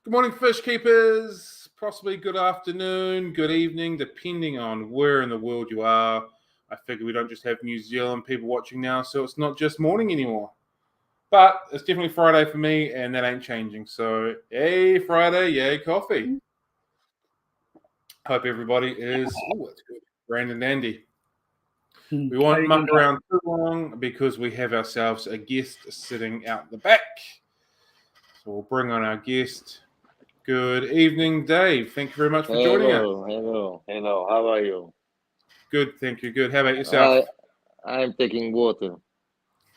Good morning, fish keepers. Possibly good afternoon, good evening, depending on where in the world you are. I figure we don't just have New Zealand people watching now, so it's not just morning anymore. But it's definitely Friday for me, and that ain't changing. So, yay Friday, yay coffee. Hope everybody is, that's good, grand and dandy. We won't muck around too long because we have ourselves a guest sitting out the back. So we'll bring on our guest. Good evening, Dave. Thank you very much for joining us. Hello. How are you? Good, thank you. Good. How about yourself? I'm taking water.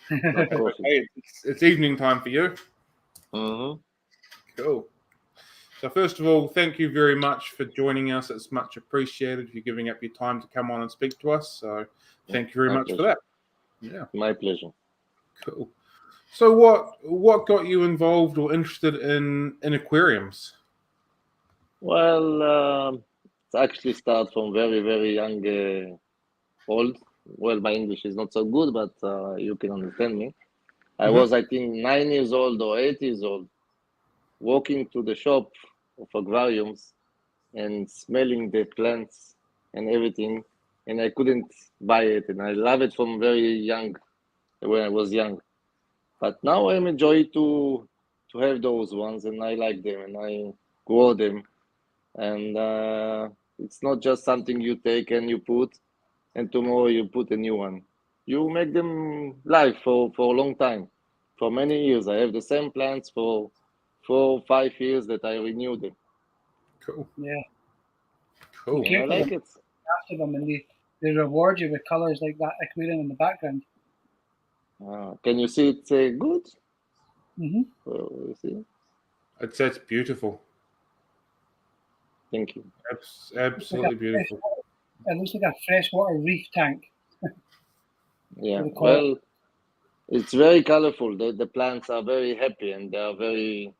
Okay, it's evening time for you. Mm-hmm. Cool. So first of all, thank you very much for joining us. It's much appreciated for giving up your time to come on and speak to us. So thank you very much for that. Yeah. My pleasure. Cool. So what got you involved or interested in aquariums? Well, it actually starts from very young old. Well, my English is not so good, but you can understand me. I was, I think, 9 years old or 8 years old, walking to the shop of aquariums and smelling the plants and everything, and I couldn't buy it, and I love it from very young, when I was young. But now I'm enjoy to have those ones, and I like them, and I grow them, and it's not just something you take and you put, and tomorrow you put a new one. You make them live for a long time, for many years. I have the same plants for 4 or 5 years that I renew them. Cool. Yeah. Cool. And I like it. After them, and they reward you with colors like that aquarium in the background. Can you see it good? Mm-hmm. You see? It's beautiful. Thank you. Absolutely beautiful. It looks like a freshwater reef tank. Yeah. Well, it's very colorful. The plants are very happy and they are very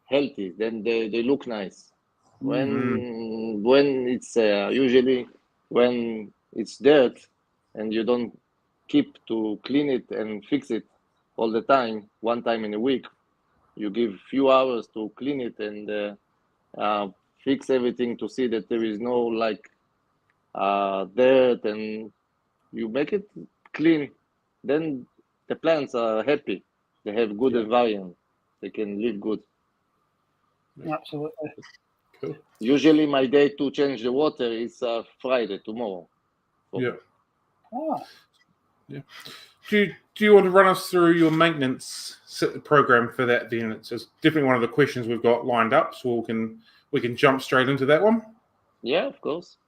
healthy. Then they look nice. When it's usually when it's dirt and you don't keep to clean it and fix it all the time, one time in a week, you give few hours to clean it and fix everything to see that there is no dirt, and you make it clean. Then the plants are happy. They have good environment. They can live good. Absolutely. Cool. Usually my day to change the water is Friday, tomorrow. Yeah. Oh. Yeah. Do you want to run us through your maintenance program for that then? It's definitely one of the questions we've got lined up, so we can jump straight into that one. Yeah, of course.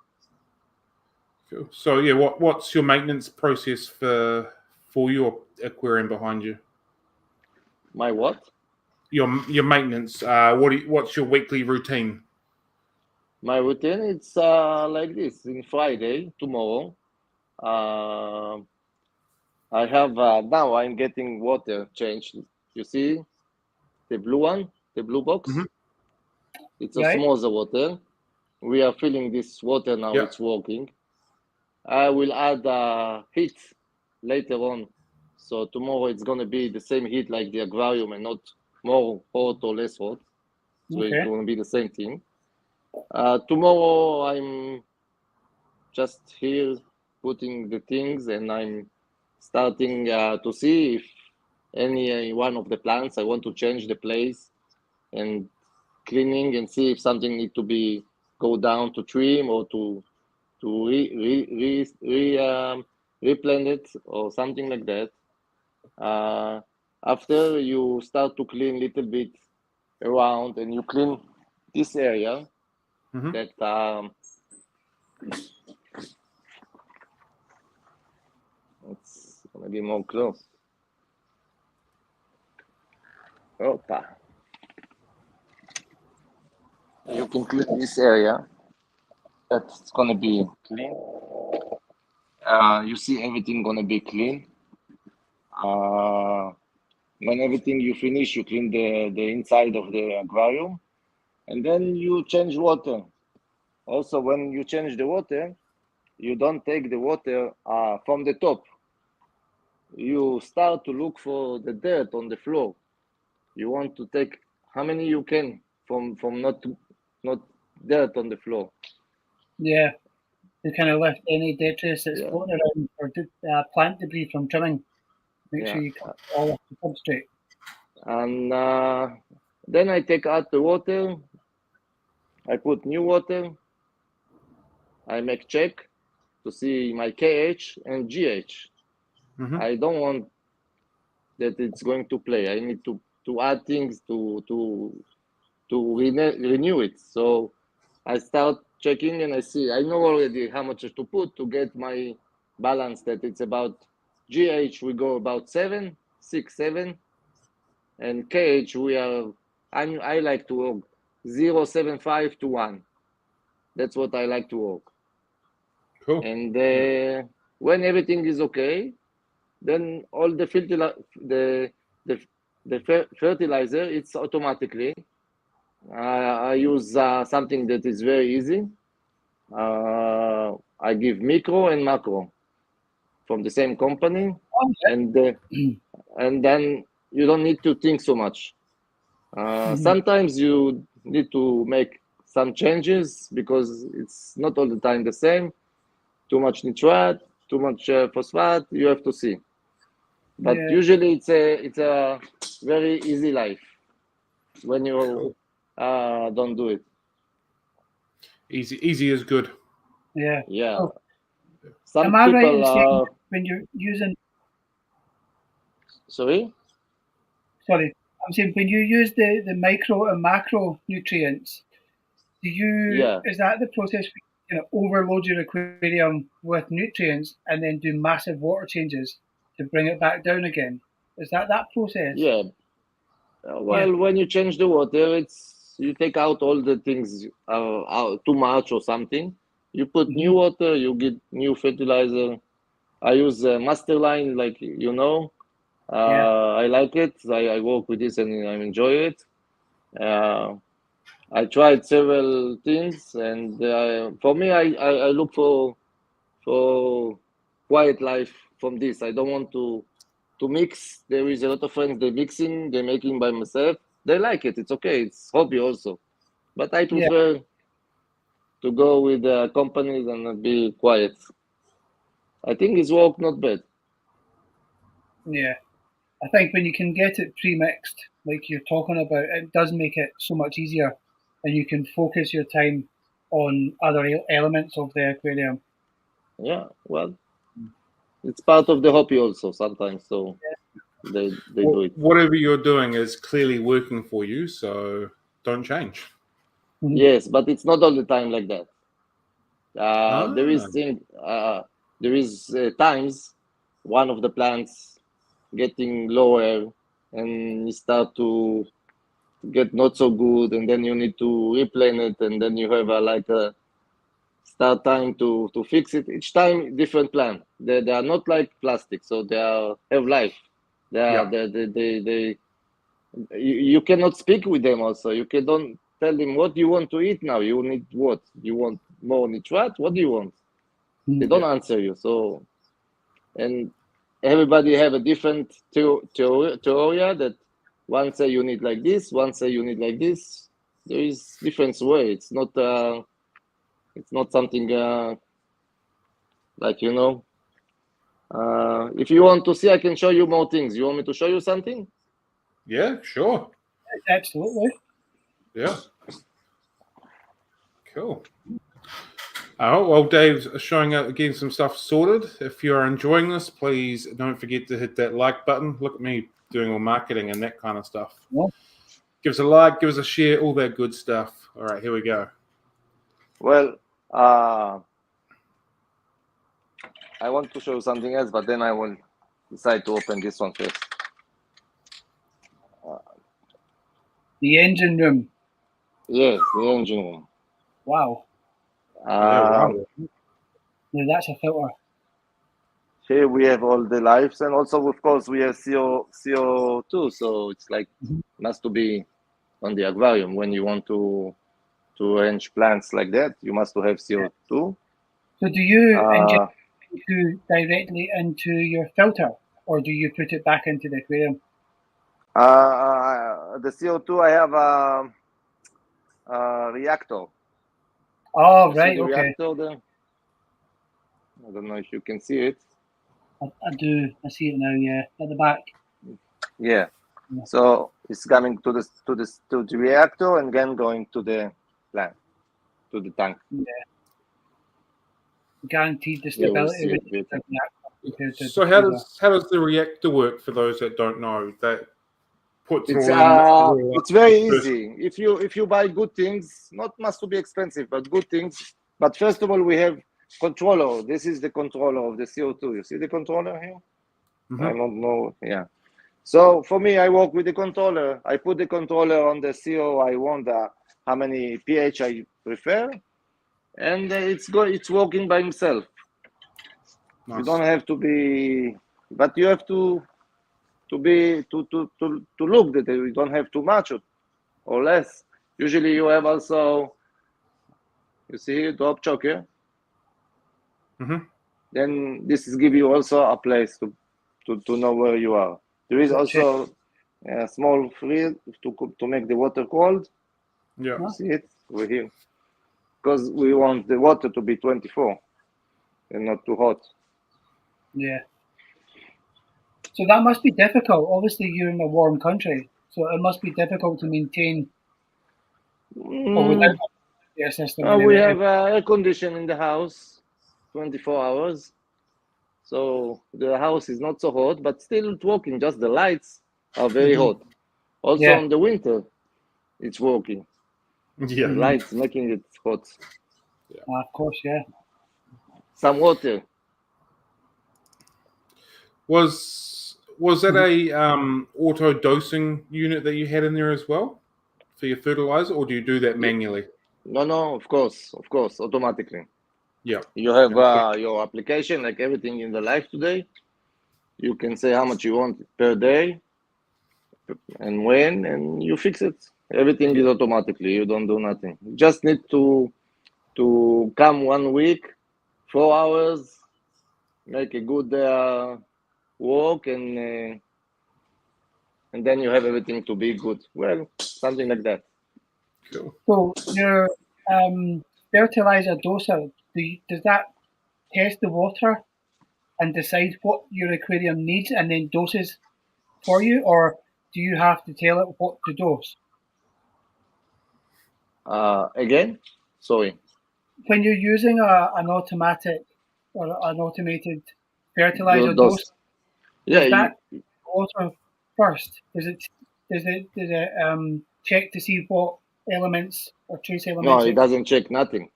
Cool. So yeah, what's your maintenance process for your aquarium behind you? My what? Your maintenance. What's your weekly routine? My routine it's like this. In Friday, tomorrow, I have now I'm getting water changed. You see the blue one, the blue box? Mm-hmm. It's osmosis water. We are filling this water now. Yep. It's working. I will add heat later on. So tomorrow it's gonna be the same heat like the aquarium and not more hot or less hot. So it's gonna be the same thing. Tomorrow I'm just here putting the things, and I'm starting to see if any one of the plants I want to change the place and cleaning, and see if something need to be go down to trim or to replant it or something like that. After you start to clean a little bit around, and you clean this area, that it's gonna be more close. Opa. You can clean this area. That's gonna be clean. You see everything gonna be clean. When everything you finish, you clean the inside of the aquarium, and then you change water. Also, when you change the water, you don't take the water from the top. You start to look for the dirt on the floor. You want to take how many you can from not dirt on the floor. Yeah. To kind of lift any detritus that's Yeah. floating around or plant debris from trimming. Make Yeah. sure you cut all off the substrate. And then I take out the water. I put new water. I make check to see my KH and GH. Mhm. I don't want that it's going to play. I need to add things to renew it. So I start checking and I see I know already how much to put to get my balance. That it's about GH we go about 7, 6, 7, and KH we are. I like to work 0.75 to 1. That's what I like to work. Cool. And when everything is okay, then all the fertilizer it's automatically. I use something that is very easy. I give micro and macro from the same company, Oh, yeah. and then you don't need to think so much. Sometimes you need to make some changes because it's not all the time the same. Too much nitrate, too much phosphate. You have to see. But Yeah. usually it's a very easy life when you don't do it. Easy is good. Yeah. Yeah. So, Some am I right in people saying when you're using? sorry. Sorry, I'm saying when you use the micro and macro nutrients, do you Yeah. is that the process where you overload your aquarium with nutrients and then do massive water changes to bring it back down again? Is that process? Yeah. Well, when you change the water, it's you take out all the things out too much or something. You put new water, you get new fertilizer. I use master line, like you know. I like it. I work with this and I enjoy it. I tried several things, and for me, I look for quiet life from this. I don't want to mix. There is a lot of friends they mixing, they making by myself. They like it. It's okay. It's hobby also, but I Yeah. prefer to go with companies and be quiet. I think it's work not bad. Yeah. I think when you can get it pre-mixed, like you're talking about, it does make it so much easier, and you can focus your time on other elements of the aquarium. Yeah, well, it's part of the hobby also sometimes. So they do it. Whatever you're doing is clearly working for you, so don't change. Yes, but it's not all the time like that. There is times one of the plants getting lower and you start to get not so good, and then you need to replan it, and then you have a start time to fix it. Each time different plant. They are not like plastic, so have life. They you cannot speak with them also. You can don't tell them what you want to eat now. You need what? You want more nitrate? What do you want? They don't answer you. So, and everybody have a different theory that one say you need like this, one say you need like this. There is different way. It's not something like if you want to see, I can show you more things. You want me to show you something? Yeah, sure. Absolutely. Yeah. Cool. Oh, well, Dave's showing up getting some stuff sorted. If you're enjoying this, please don't forget to hit that like button. Look at me doing all marketing and that kind of stuff. Yeah. Give us a like, give us a share, all that good stuff. All right, here we go. Well, I want to show you something else, but then I will decide to open this one first. The engine room. Yes, the engine room. Wow. Wow. Now that's a filter. Here we have all the lives, and also, of course, we have CO2. So it's like must to be on the aquarium when you want to arrange plants like that. You must to have CO2. So do you inject CO2 directly into your filter, or do you put it back into the aquarium? the CO2, I have a reactor. Oh, You see right, the okay. reactor there? I don't know if you can see it. I do. I see it now. Yeah, at the back. Yeah. Yeah. So it's coming to the reactor and then going to the plant, to the tank. Yeah. Guaranteed the You will stability see of it the later. reactor compared to So the how does the reactor work for those that don't know? That puts it It's all in. it's very easy. If you buy good things, not must to be expensive, but good things. But first of all, we have controller. This is the controller of the CO2. You see the controller here? Mm-hmm. I don't know. Yeah. So for me, I work with the controller. I put the controller on the CO. I want how many pH I prefer, and it's working by himself. Nice. You don't have to be, but you have to look that you don't have too much or less. Usually you have also, you see here, drop choke here. Mm-hmm. Then this is give you also a place to know where you are. There is also a small freeze to make the water cold. Yeah. You see it over here, because we want the water to be 24 and not too hot. Yeah. So that must be difficult. Obviously, you're in a warm country, so it must be difficult to maintain. Or without the air system. We have air condition in the house, 24 hours. So the house is not so hot, but still it's working. Just the lights are very hot. Also in the winter, it's working. Yeah. The lights making it hot. Of course, yeah. Some water. Was that a auto dosing unit that you had in there as well for your fertilizer, or do you do that manually? No, of course, automatically. Yeah. You have your application, like everything in the life today. You can say how much you want per day and when, and you fix it. Everything is automatically. You don't do nothing. You just need to come 1 week, 4 hours, make a good walk, and then you have everything to be good. Well, something like that. Cool. So your fertilizer doser, does that test the water and decide what your aquarium needs and then doses for you, or do you have to tell it what to dose? Again, sorry. When you're using an automatic or an automated fertilizer dose, does that water first? Does it check to see what elements or trace elements? No, it doesn't check nothing.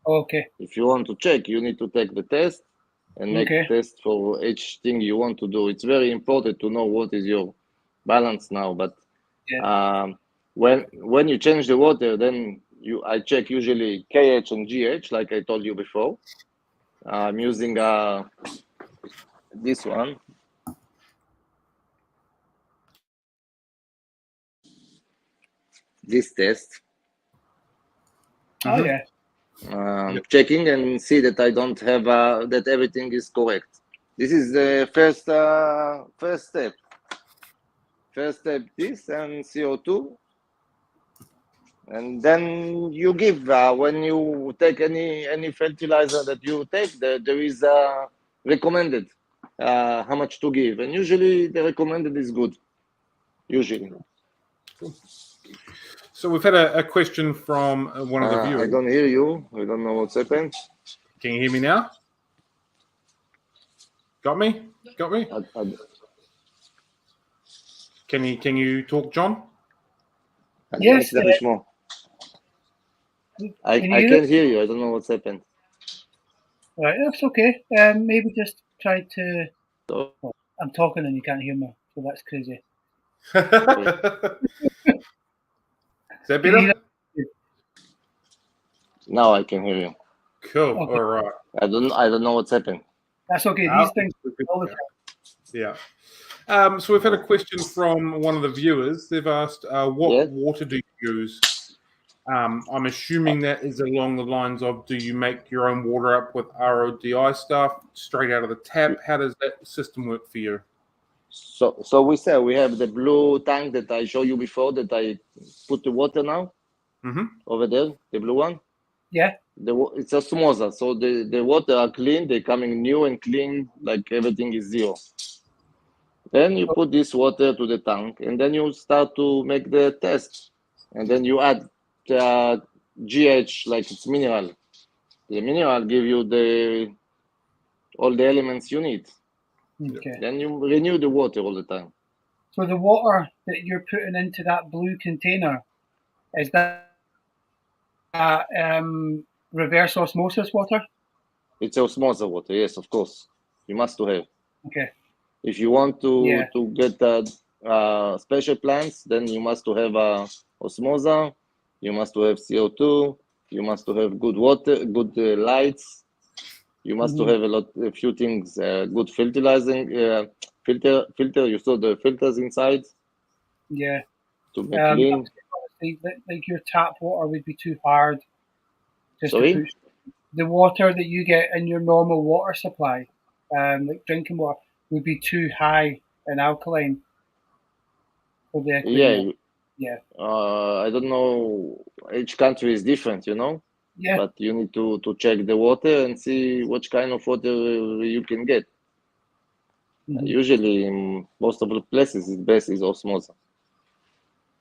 Okay. If you want to check, you need to take the test and make test for each thing you want to do. It's very important to know what is your balance now. But when you change the water, then I check usually KH and GH, like I told you before. I'm using this one. This test. Oh yeah. Checking and see that I don't have that everything is correct. This is the first step. First step, this and CO2, and then you give when you take any fertilizer that you take. There is recommended how much to give, and usually the recommended is good. Usually. So we've had a question from one of the viewers. I don't hear you. I don't know what's happened. Can you hear me now? Got me? Can you talk, John? Yes. I can't hear you. I don't know what's happened. Right, that's okay. Maybe just try to. Well, I'm talking and you can't hear me, so that's crazy. Is that better? Now I can hear you. Cool. Okay. All right. I don't know what's happened. That's okay. These things all the time. Yeah. So we've had a question from one of the viewers. They've asked, what water do you use? I'm assuming that is along the lines of, do you make your own water up with RODI stuff straight out of the tap? How does that system work for you? So we say we have the blue tank that I showed you before that I put the water now over there, the blue one. Yeah. It's osmosis, so the water are clean. They're coming new and clean, like everything is zero. Then you put this water to the tank, and then you start to make the test, and then you add GH like it's mineral. The mineral give you all the elements you need. Okay. Then you renew the water all the time. So the water that you're putting into that blue container, is that reverse osmosis water? It's osmosis water, yes, of course. You must to have. Okay. If you want to Yeah. get special plants, then you must to have osmosis. You must to have CO2. You must to have good water, good lights. You must to have a few things. Good filterizing filter. You saw the filters inside. Yeah. To be clean. Like your tap water would be too hard. Just Sorry? to push the water that you get in your normal water supply, like drinking water, would be too high and alkaline for the aquarium. Yeah. I don't know. Each country is different, you know. Yeah. But you need to check the water and see which kind of water you can get. Usually, in most of the places, the best is osmosis.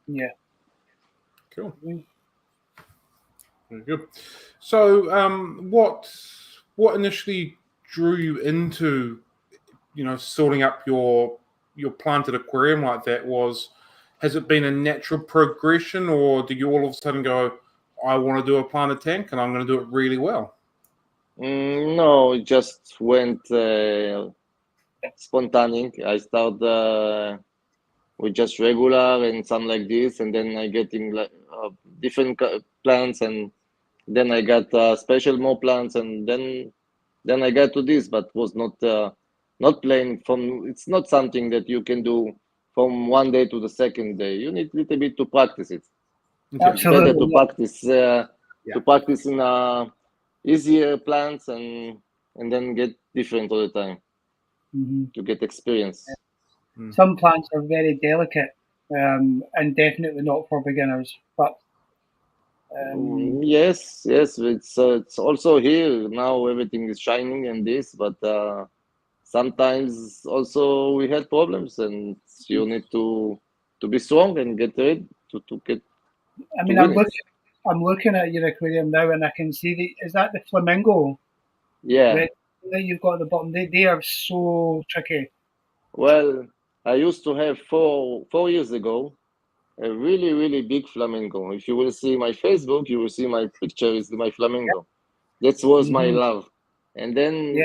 Yeah. Cool. Very good. So, what initially drew you into, sorting up your planted aquarium like that? Has it been a natural progression, or did you all of a sudden go, I want to do a planted tank and I'm going to do it really well? No, it just went spontaneous. I started with just regular and some like this, and then I getting like different plants, and then I got special more plants, and then I got to this, but was not playing from. It's not something that you can do from one day to the second day. You need a little bit to practice it. Absolutely. It's better to practice in easier plants and then get different all the time to get experience. Some plants are very delicate and definitely not for beginners. But yes, it's also here now. Everything is shining and this, but sometimes also we had problems, and you need to be strong and get ready to get. I mean, I'm looking at your aquarium now, and I can see is that the flamingo? Yeah. That you've got at the bottom. They are so tricky. Well, I used to have 4 years ago a really, really big flamingo. If you will see my Facebook, you will see my picture is my flamingo. That was my love. And then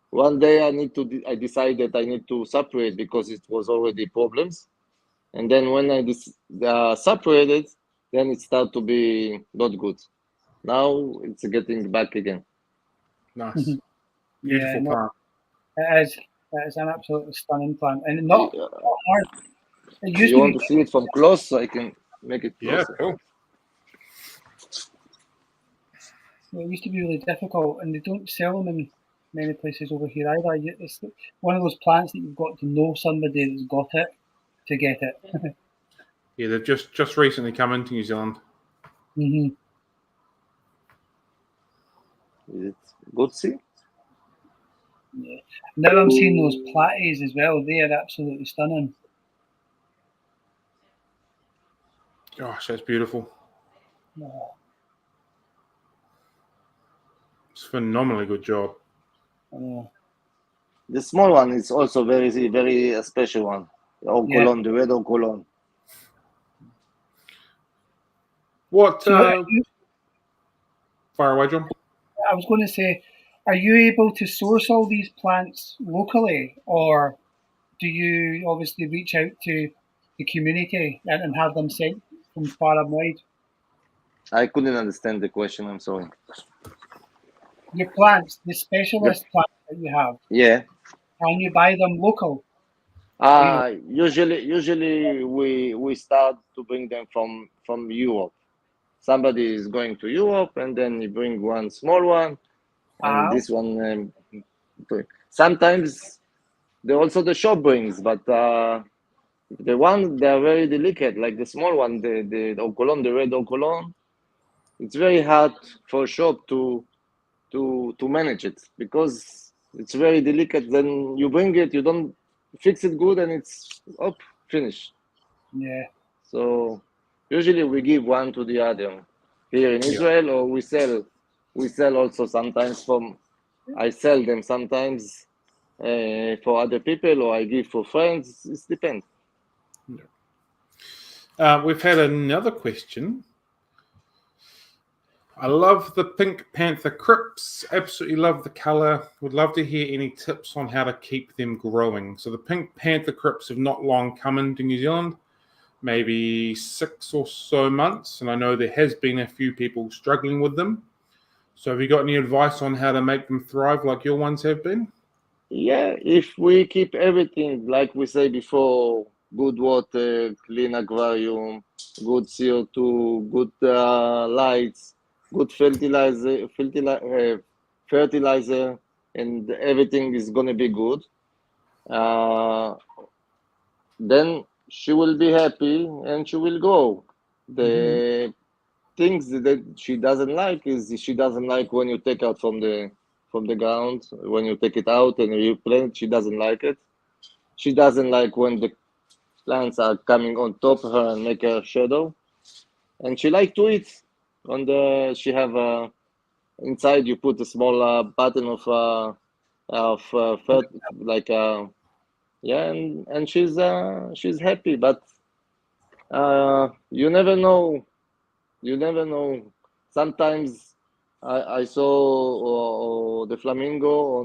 one day I decided I need to separate because it was already problems. And then when I separated, then it started to be not good. Now it's getting back again. Nice. Beautiful plant. It is an absolutely stunning plant, and not hard. You want to see it from close, so I can make it closer. Yeah, cool. It used to be really difficult, and they don't sell them in many places over here either. It's one of those plants that you've got to know somebody that's got it to get it. Yeah, they've just recently come into New Zealand. Is it good? See? Yeah. Now I'm seeing those platies as well. They are absolutely stunning. Gosh, that's beautiful. Oh. It's a phenomenally good job. The small one is also very, very special one. The Ocolon, the red Ocolon. What? Fire away, John. I was going to say, are you able to source all these plants locally, or do you obviously reach out to the community and have them sent from far and wide? I couldn't understand the question. I'm sorry. Your plants, the specialist plants that you have. Yeah. Can you buy them local? Usually we start to bring them from Europe. Somebody is going to Europe, and then you bring one small one, and this one. Sometimes They're also the shop brings, but the one they are very delicate, like the small one, the Ocolon, the red Ocolon. It's very hard for a shop to manage it because it's very delicate. Then you bring it, you don't fix it good, and it's up finished. Yeah. So usually we give one to the other here in Israel, or we sell also sometimes from. I sell them sometimes for other people, or I give for friends. It depends. We've had another question. I love the Pink Panther crypts. Absolutely love the color. Would love to hear any tips on how to keep them growing. So the Pink Panther crypts have not long come into New Zealand, maybe 6 or so months, and I know there has been a few people struggling with them. So have you got any advice on how to make them thrive like your ones have been? Yeah, if we keep everything like we say before, good water, clean aquarium, good CO2, good lights, good fertilizer, and everything is gonna be good. Then she will be happy and she will grow. The things that she doesn't like is she doesn't like when you take out from the ground, when you take it out and you plant, she doesn't like it. She doesn't like when the plants are coming on top of her and make her shadow. And she like to eat. She have inside you put a small button of like yeah, and she's happy. But you never know. You never know. Sometimes I saw the flamingo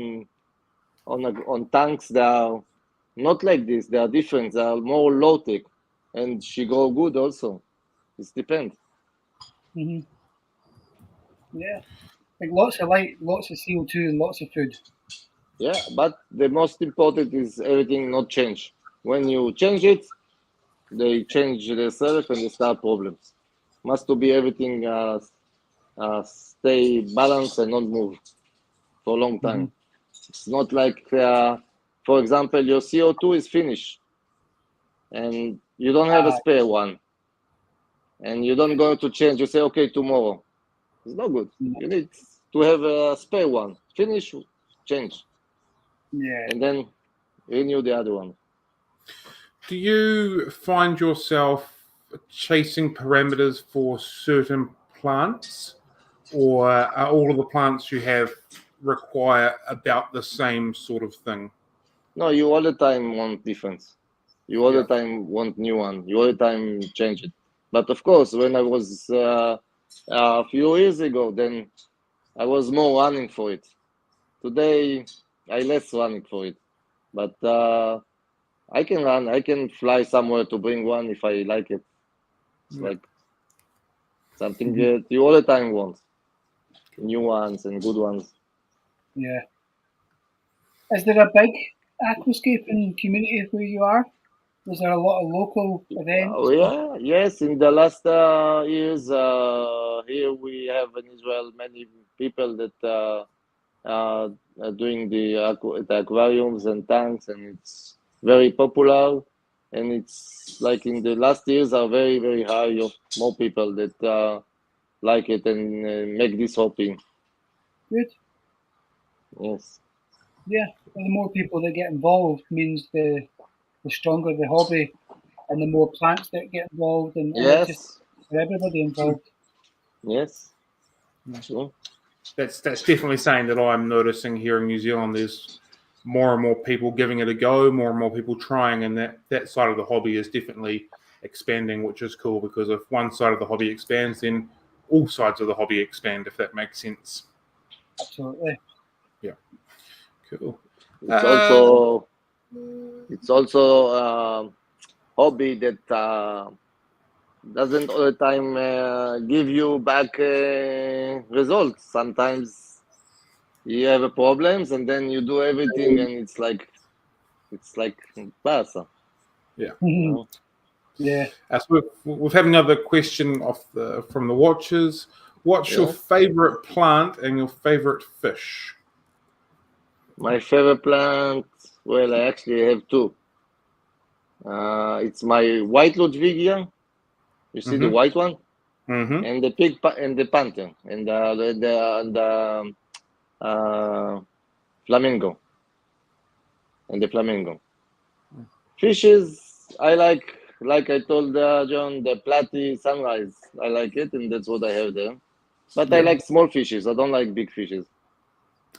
on tanks. They are not like this. They are different. They are more low tech, and she grow good also. It depends. Yeah. Like lots of light, lots of CO2, and lots of food. Yeah, but the most important is everything not change. When you change it, they change themselves and they start problems. Must to be everything stay balanced and not move for a long time. It's not like, for example, your CO2 is finished and you don't have a spare one and you don't go to change. You say, okay, tomorrow. It's not good. You need to have a spare one. Finish, change. Yeah. And then renew the other one. Do you find yourself chasing parameters for certain plants, or are all of the plants you have require about the same sort of thing? No, you all the time want difference. You all the time want new one. You all the time change it. But of course, when I was a few years ago, then I was more running for it. Today, I less running for it. But I can run. I can fly somewhere to bring one if I like it. It's like something that you all the time want. New ones and good ones. Yeah. Is there a big aquascaping community where you are? Is there a lot of local events? Yeah, yes. In the last years, here we have in Israel many people that are doing the aquariums and tanks, and it's very popular. And it's like in the last years are very, very high of more people that like it and make this hobby. Good. Yes. Yeah. And the more people that get involved means the stronger the hobby and the more plants that get involved and it's just for everybody involved. Yes. Sure. That's definitely something that I'm noticing here in New Zealand. There's more and more people giving it a go, more and more people trying, and that side of the hobby is definitely expanding, which is cool, because if one side of the hobby expands, then all sides of the hobby expand, if that makes sense. Absolutely. Yeah. Cool. It's also a hobby that doesn't all the time give you back results. Sometimes you have problems and then you do everything and it's like pasa. Yeah. Yeah. So we've had another question from the watchers. What's your favorite plant and your favorite fish? My favorite plant, Well, I actually have two. It's my white Ludwigia. You see the white one, and the pig and the panther and the flamingo and the flamingo. Fishes, I like I told John, the platy sunrise. I like it, and that's what I have there. But I like small fishes. I don't like big fishes.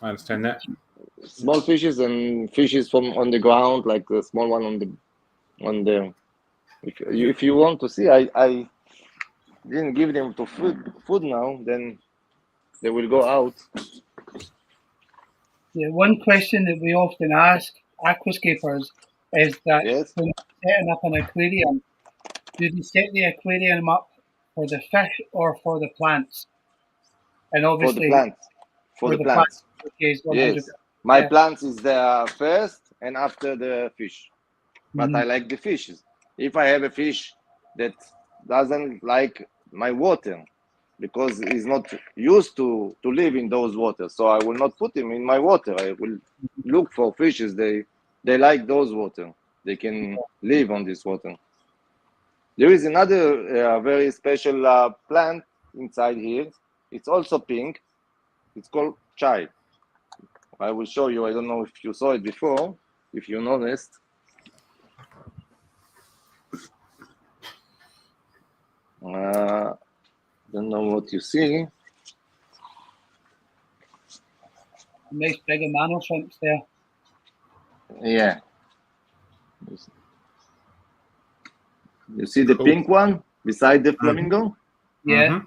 I understand that. Small fishes and fishes from on the ground, like the small one on the. If you want to see, I didn't give them to food now. Then they will go out. Yeah, one question that we often ask aquascapers is that when they're setting up an aquarium, do they set the aquarium up for the fish or for the plants? And obviously, for the plants. Okay, yes, my plants is there first and after the fish. But I like the fishes. If I have a fish that doesn't like my water because he's not used to live in those waters, so I will not put him in my water. I will look for fishes. They like those water. They can live on this water. There is another very special plant inside here. It's also pink. It's called chai. I will show you. I don't know if you saw it before, if you noticed. Don't know what you see. Nice big mano shrimps there. Yeah. You see the pink one beside the flamingo? Yeah.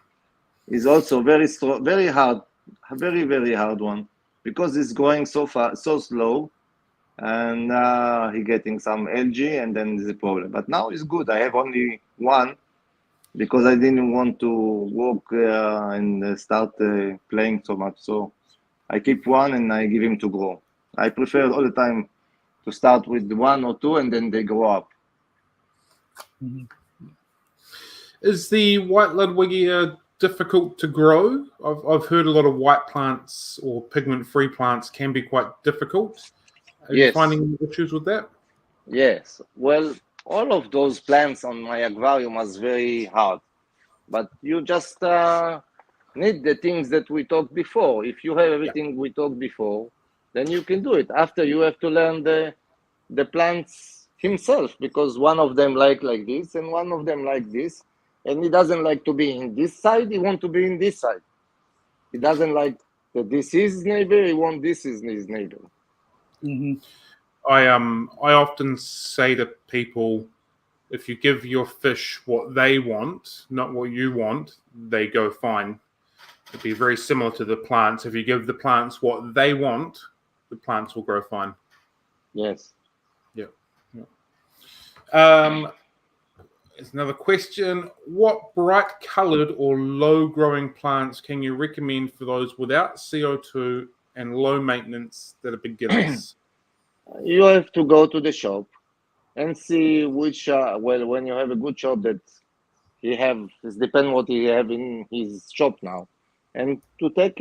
It's also very strong, very hard, very hard one because it's going so far, so slow, and he getting some algae, and then there's a problem. But now it's good. I have only one because I didn't want to walk and start playing so much. So I keep one and I give him to grow. I prefer all the time to start with one or two and then they grow up. Is the white Ludwigia difficult to grow? I've heard a lot of white plants or pigment-free plants can be quite difficult. Are you finding issues with that? Yes. Well, all of those plants on my aquarium was very hard, but you just need the things that we talked before. If you have everything we talked before, then you can do it. After you have to learn the plants himself, because one of them like this and one of them like this, and he doesn't like to be in this side. He want to be in this side. He doesn't like that this is his neighbor. He want this is his neighbor. I often say to people, if you give your fish what they want, not what you want, they go fine. It'd be very similar to the plants. If you give the plants what they want, the plants will grow fine. Yes. Yeah. There's another question. What bright-colored or low-growing plants can you recommend for those without CO2 and low maintenance that are beginners? You have to go to the shop and see which. Well, when you have a good shop that he have, it depends what he have in his shop now, and to take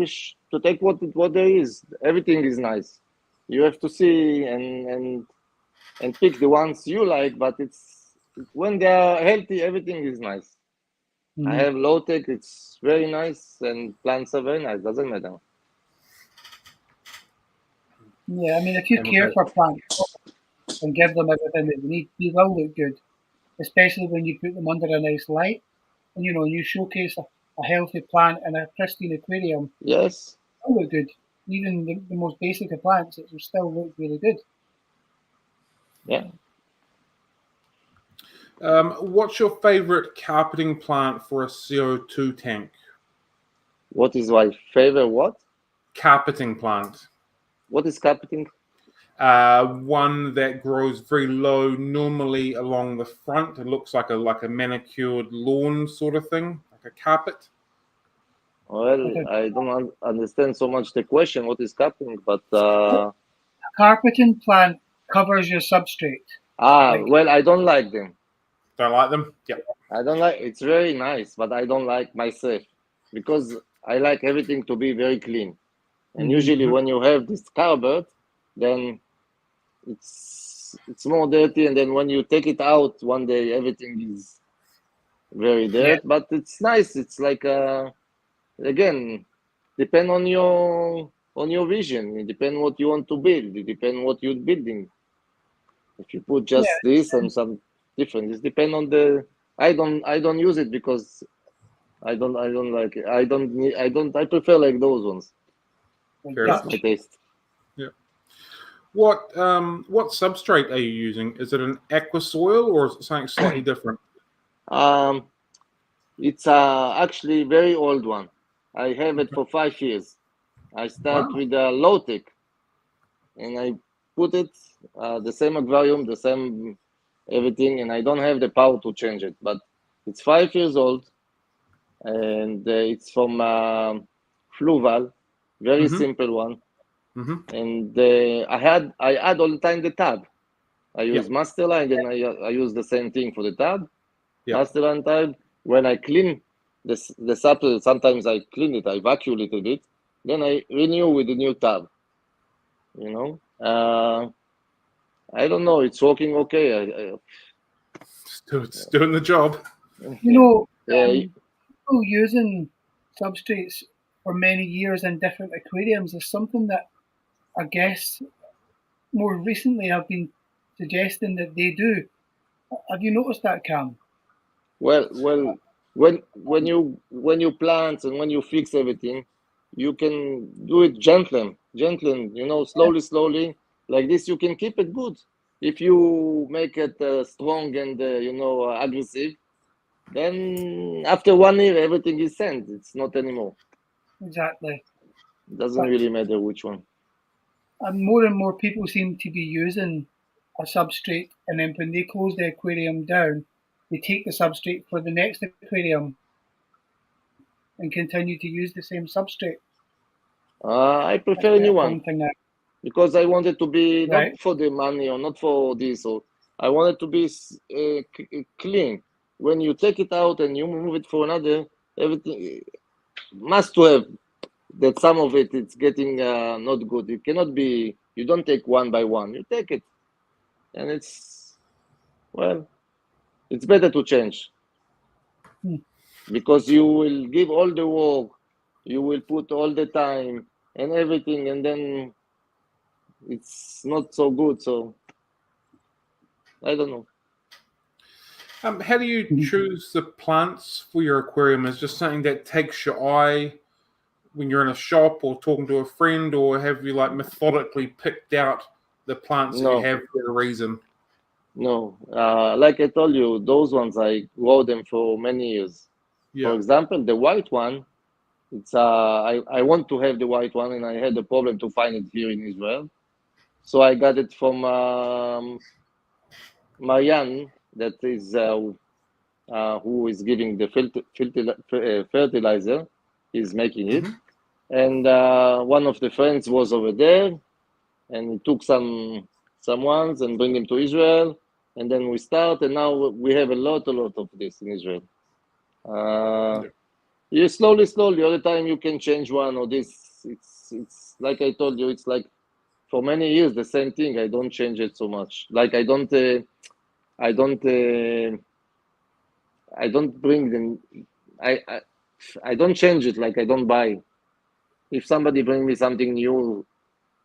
what there is. Everything is nice. You have to see and pick the ones you like, but it's when they are healthy, everything is nice. I have low tech, it's very nice, and plants are very nice. Doesn't matter. Yeah, I mean, if you care for plants and give them everything that they need, they will look good. Especially when you put them under a nice light, and you showcase a healthy plant in a pristine aquarium. Yes, it will look good. Even the most basic of plants, it will still look really good. Yeah. What's your favorite carpeting plant for a CO2 tank? What is my favorite what? Carpeting plant. What is carpeting? One that grows very low, normally along the front. It looks like a manicured lawn sort of thing, like a carpet. Well, I don't understand so much the question. What is carpeting? But a carpeting plant covers your substrate. Well, I don't like them. Don't like them? Yeah. I don't like. It's very nice, but I don't like myself because I like everything to be very clean. And usually, when you have this carpet, then it's more dirty, and then when you take it out one day, everything is very dirt. But it's nice. It's like again, depend on your vision. It depends what you want to build. It depends what you're building. If you put just this and some different, it depends on the. I don't use it because I don't like it. I prefer like those ones. That's my taste. Yeah. What substrate are you using? Is it an aqua soil or is it something slightly different? It's actually a very old one. I have it for 5 years. I start with a low-tech, and I put it the same aquarium, the same everything, and I don't have the power to change it. But it's 5 years old, and it's from Fluval, very simple one. And I add all the time the tab. I use master line, then I use the same thing for the tab. Master line tab. When I clean the sample, sometimes I clean it, I vacuum a little bit, then I renew with the new tab. You know, I don't know. It's working okay. It's doing the job. You know, people using substrates for many years in different aquariums is something that I guess more recently I've been suggesting that they do. Have you noticed that, Cam? Well, when you plant and when you fix everything, you can do it gently, you know, slowly. Like this, you can keep it good. If you make it strong and you know, aggressive, then after 1 year, everything is sent. It's not anymore. Exactly. It doesn't really matter which one. And more people seem to be using a substrate, and then when they close the aquarium down, they take the substrate for the next aquarium and continue to use the same substrate. I prefer a new one because I wanted to be not for the money or not for this, or I wanted to be clean. When you take it out and you move it for another, everything must to have that some of it it's getting not good. It cannot be. You don't take one by one. You take it, and it's better to change because you will give all the work, you will put all the time and everything, and then it's not so good. So I don't know. How do you choose the plants for your aquarium? Is just something that takes your eye when you're in a shop or talking to a friend, or have you like methodically picked out the plants that you have for a reason? No, like I told you, those ones I grow them for many years. For example, the white one, it's I want to have the white one, and I had a problem to find it here in Israel, so I got it from Marianne, that is who is giving the fertilizer. He's making it, and one of the friends was over there, and he took some ones and bring them to Israel, and then we start, and now we have a lot of this in Israel. You slowly, all the time you can change one or this. It's like I told you, it's like for many years the same thing. I don't change it so much. Like I don't bring them. I don't change it. Like I don't buy. If somebody bring me something new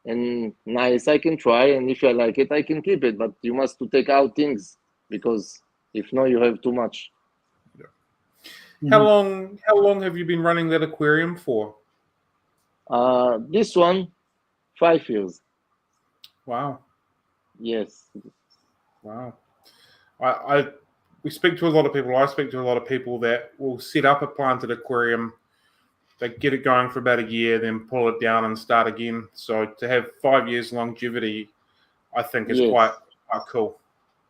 and nice, I can try, and if I like it, I can keep it. But you must to take out things, because if not, you have too much. How long have you been running that aquarium for? This one, 5 years. Wow. Yes. Wow. We speak to a lot of people. I speak to a lot of people that will set up a planted aquarium. They get it going for about a year, then pull it down and start again. So to have 5 years longevity, I think is quite cool.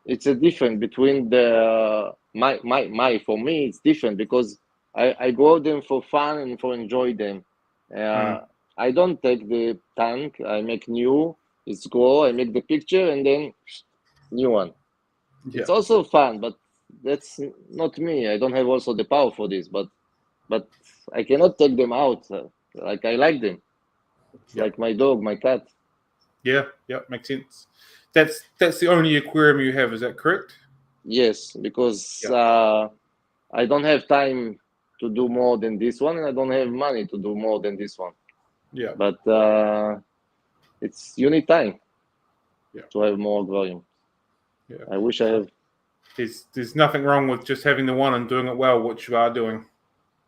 It's a difference between the for me it's different because I grow them for fun and for enjoy them. I don't take the tank. I make new. It's grow. I make the picture and then new one. It's also fun, but that's not me. I don't have also the power for this, but I cannot take them out. Like I like them. It's like my dog, my cat. Yeah, makes sense. That's the only aquarium you have, is that correct? Yes, because I don't have time to do more than this one, and I don't have money to do more than this one. Yeah. But you need time Yeah. to have more aquarium. Yeah. I wish I have. There's nothing wrong with just having the one and doing it well, which you are doing.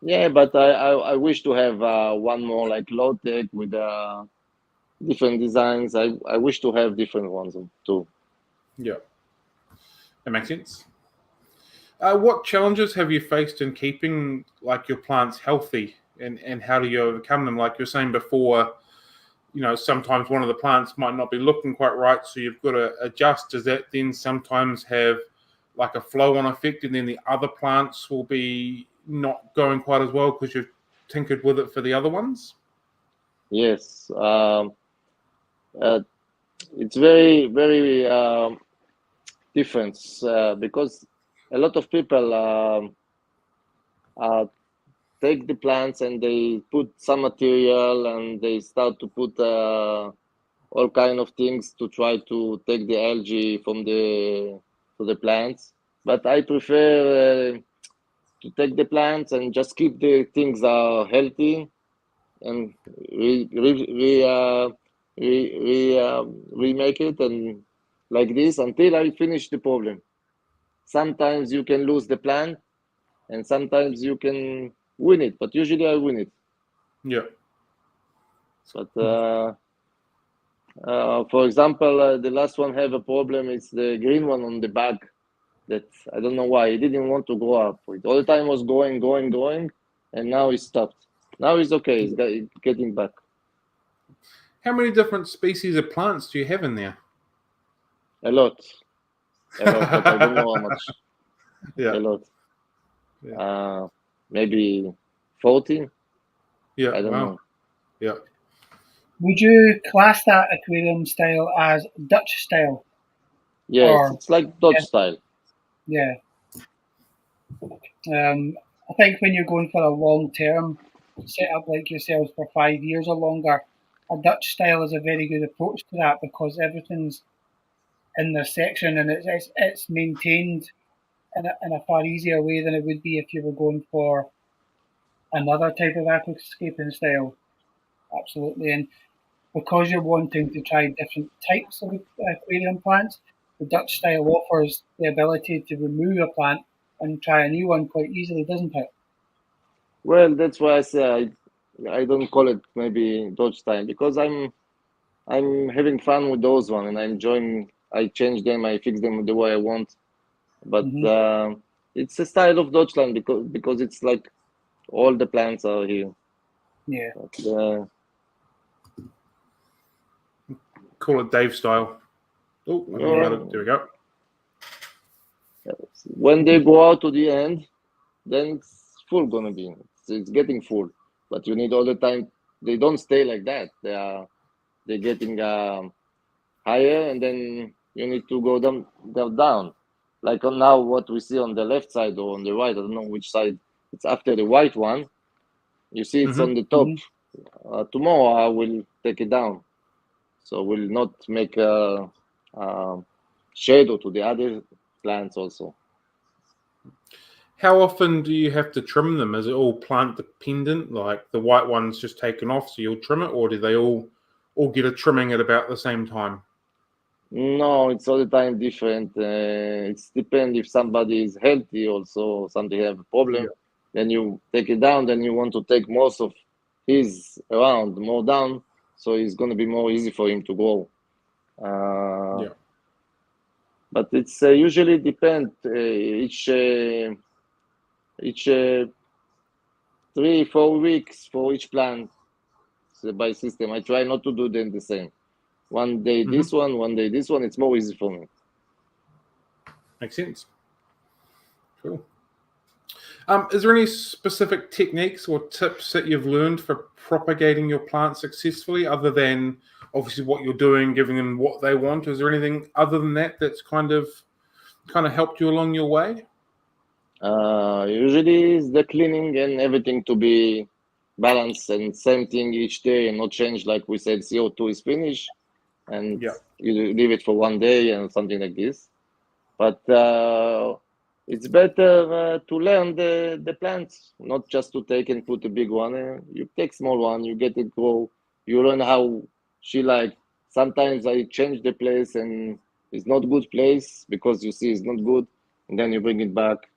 Yeah, but I wish to have one more like low tech with different designs. I wish to have different ones too. Yeah, that makes sense. What challenges have you faced in keeping like your plants healthy, and how do you overcome them? Like you were saying before, sometimes one of the plants might not be looking quite right, so you've got to adjust. Does that then sometimes have like a flow-on effect, and then the other plants will be not going quite as well because you've tinkered with it for the other ones? Yes, it's very very different because a lot of people take the plants and they put some material and they start to put all kind of things to try to take the algae from the plants. But I prefer to take the plants and just keep the things healthy and remake it and like this until I finish the problem. Sometimes you can lose the plant and sometimes you can win it, but usually I win it. Yeah. But for example, the last one have a problem. It's the green one on the back that I don't know why he didn't want to go up. It all the time was going, and now he stopped. Now he's okay. He's getting back. How many different species of plants do you have in there? A lot, but I don't know how much. Yeah. A lot. Yeah. Maybe 14. Yeah. I don't know. Yeah. Would you class that aquarium style as Dutch style? Yes, it's like Dutch style. Yeah. I think when you're going for a long-term setup like yourselves for 5 years or longer, a Dutch style is a very good approach to that because everything's in their section and it's maintained in a far easier way than it would be if you were going for another type of aquascaping style. Absolutely. And because you're wanting to try different types of aquarium plants, the Dutch style offers the ability to remove a plant and try a new one quite easily, doesn't it? Well, that's why I say I don't call it maybe Dutch style because I'm having fun with those one and I'm enjoying. I change them, I fix them the way I want. But it's a style of Deutschland because it's like all the plants are here. Yeah. But, Call it Dave style. Oh, there we go. When they go out to the end, then it's full gonna be. It's getting full, but you need all the time. They don't stay like that. They're getting higher, and then you need to go down. Like on now, what we see on the left side or on the right, I don't know which side. It's after the white one. You see, it's on the top. Tomorrow I will take it down, so we'll not make a shadow to the other plants also. How often do you have to trim them? Is it all plant dependent? Like the white one's just taken off, so you'll trim it, or do they all get a trimming at about the same time? No, it's all the time different. It's depend if somebody is healthy also, somebody have a problem, then you take it down, then you want to take most of his around more down, so it's going to be more easy for him to grow. But it's usually depend each 3-4 weeks for each plant by system. I try not to do them the same. One day this one day this one. It's more easy for me. Makes sense. Cool. Is there any specific techniques or tips that you've learned for propagating your plants successfully, other than obviously what you're doing, giving them what they want? Is there anything other than that that's kind of helped you along your way? Usually it's the cleaning and everything to be balanced and same thing each day and not change. Like we said, CO2 is finished. and Yeah. you leave it for 1 day and something like this. But it's better to learn the plants, not just to take and put a big one. You take small one, you get it grow, you learn how she like. Sometimes I change the place and it's not good place because you see it's not good, and then you bring it back.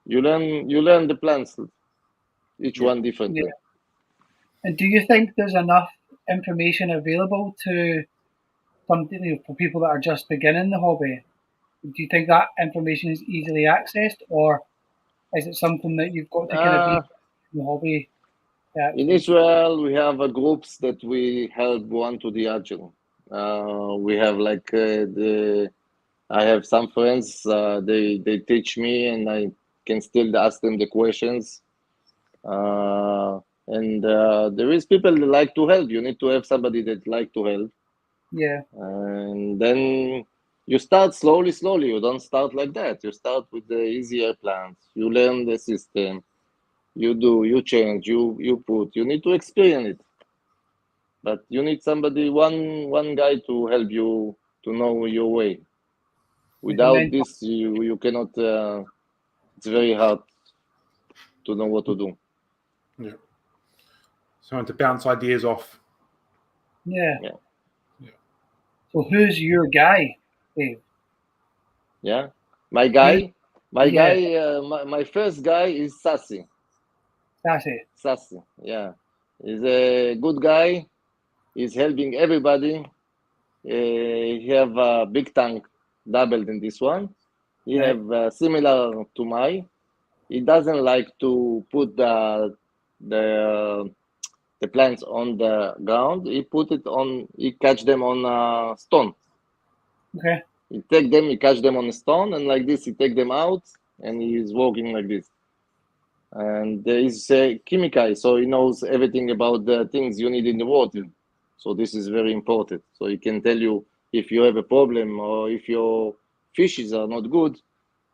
You learn the plants, each one differently. Yeah. And do you think there's enough information available to for people that are just beginning the hobby? Do you think that information is easily accessed, or is it something that you've got to kind of be in the hobby? In Israel, we have groups that we help one to the other. We have like I have some friends. They teach me, and I can still ask them the questions. And there is people that like to help. You need to have somebody that like to help. Yeah. And then you start slowly. You don't start like that. You start with the easier plants. You learn the system. You change, you put. You need to experience it. But you need somebody, one guy to help you to know your way. Without this, you cannot. It's very hard to know what to do. Yeah. Someone to bounce ideas off. Yeah. Yeah. So who's your guy, Dave? Yeah. My guy, my first guy is Sassy. Sassy. Yeah. He's a good guy. He's helping everybody. He have a big tank doubled in this one. He have similar to mine. He doesn't like to put the plants on the ground. He put it on. He catch them on stone. Okay. He take them. He catch them on a stone, and like this, he take them out, and he is working like this. And he's a chemical, so he knows everything about the things you need in the water. So this is very important. So he can tell you if you have a problem or if your fishes are not good.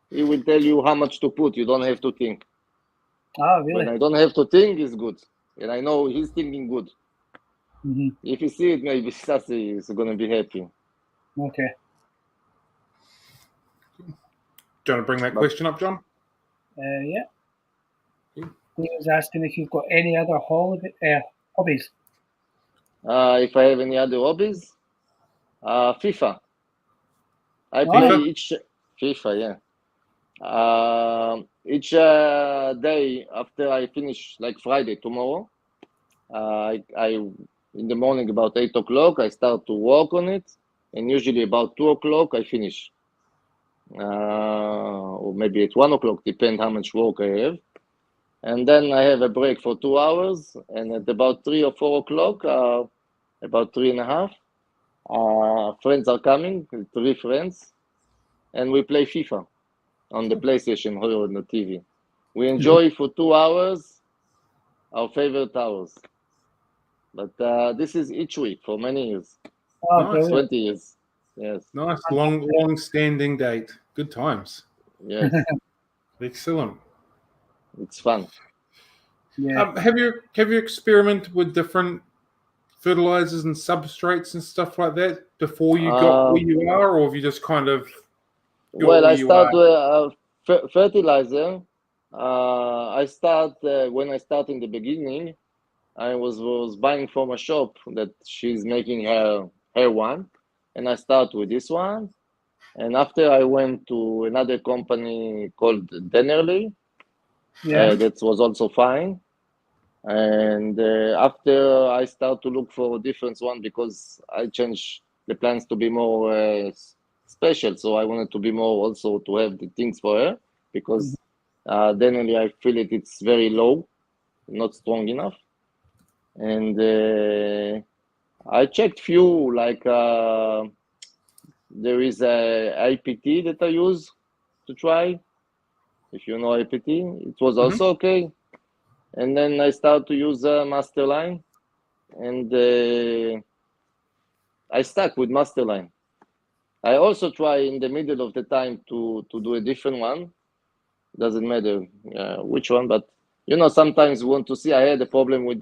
He will tell you how much to put. You don't have to think. Ah, really? When I don't have to think, it's good. And I know he's thinking good. Mm-hmm. If you see it, maybe Sassy is going to be happy. Okay. Do you want to bring that question up, John? Yeah. He was asking if you've got any other hobbies. If I have any other hobbies, FIFA. I play each FIFA, yeah. Each day after I finish, like Friday tomorrow, I in the morning about 8 o'clock I start to work on it, and usually about 2 o'clock I finish, or maybe at 1 o'clock, depend how much work I have, and then I have a break for 2 hours, and at about 3 or 4 o'clock, about 3.5, friends are coming, 3 friends, and we play FIFA on the PlayStation or on the TV. We enjoy for 2 hours, our favorite hours. But this is each week for many years. Oh, Nice. 20 years. Yes. Nice, long-standing date. Good times. Yes. Excellent. It's fun. Yeah. Have you experimented with different fertilizers and substrates and stuff like that before you got where you are, or have you just kind of well, I start with fertilizer. I start when I start in the beginning. I was buying from a shop that she's making her one, and I start with this one. And after I went to another company called Dennerly, that was also fine. And after I start to look for a different one because I changed the plans to be more special. So I wanted to be more also to have the things for her because Dennerly I feel it's very low, not strong enough. And I checked few like there is a IPT that I use to try. If you know IPT, it was also okay. And then I start to use Masterline, and I stuck with Masterline. I also try in the middle of the time to do a different one. Doesn't matter which one, but sometimes you want to see. I had a problem with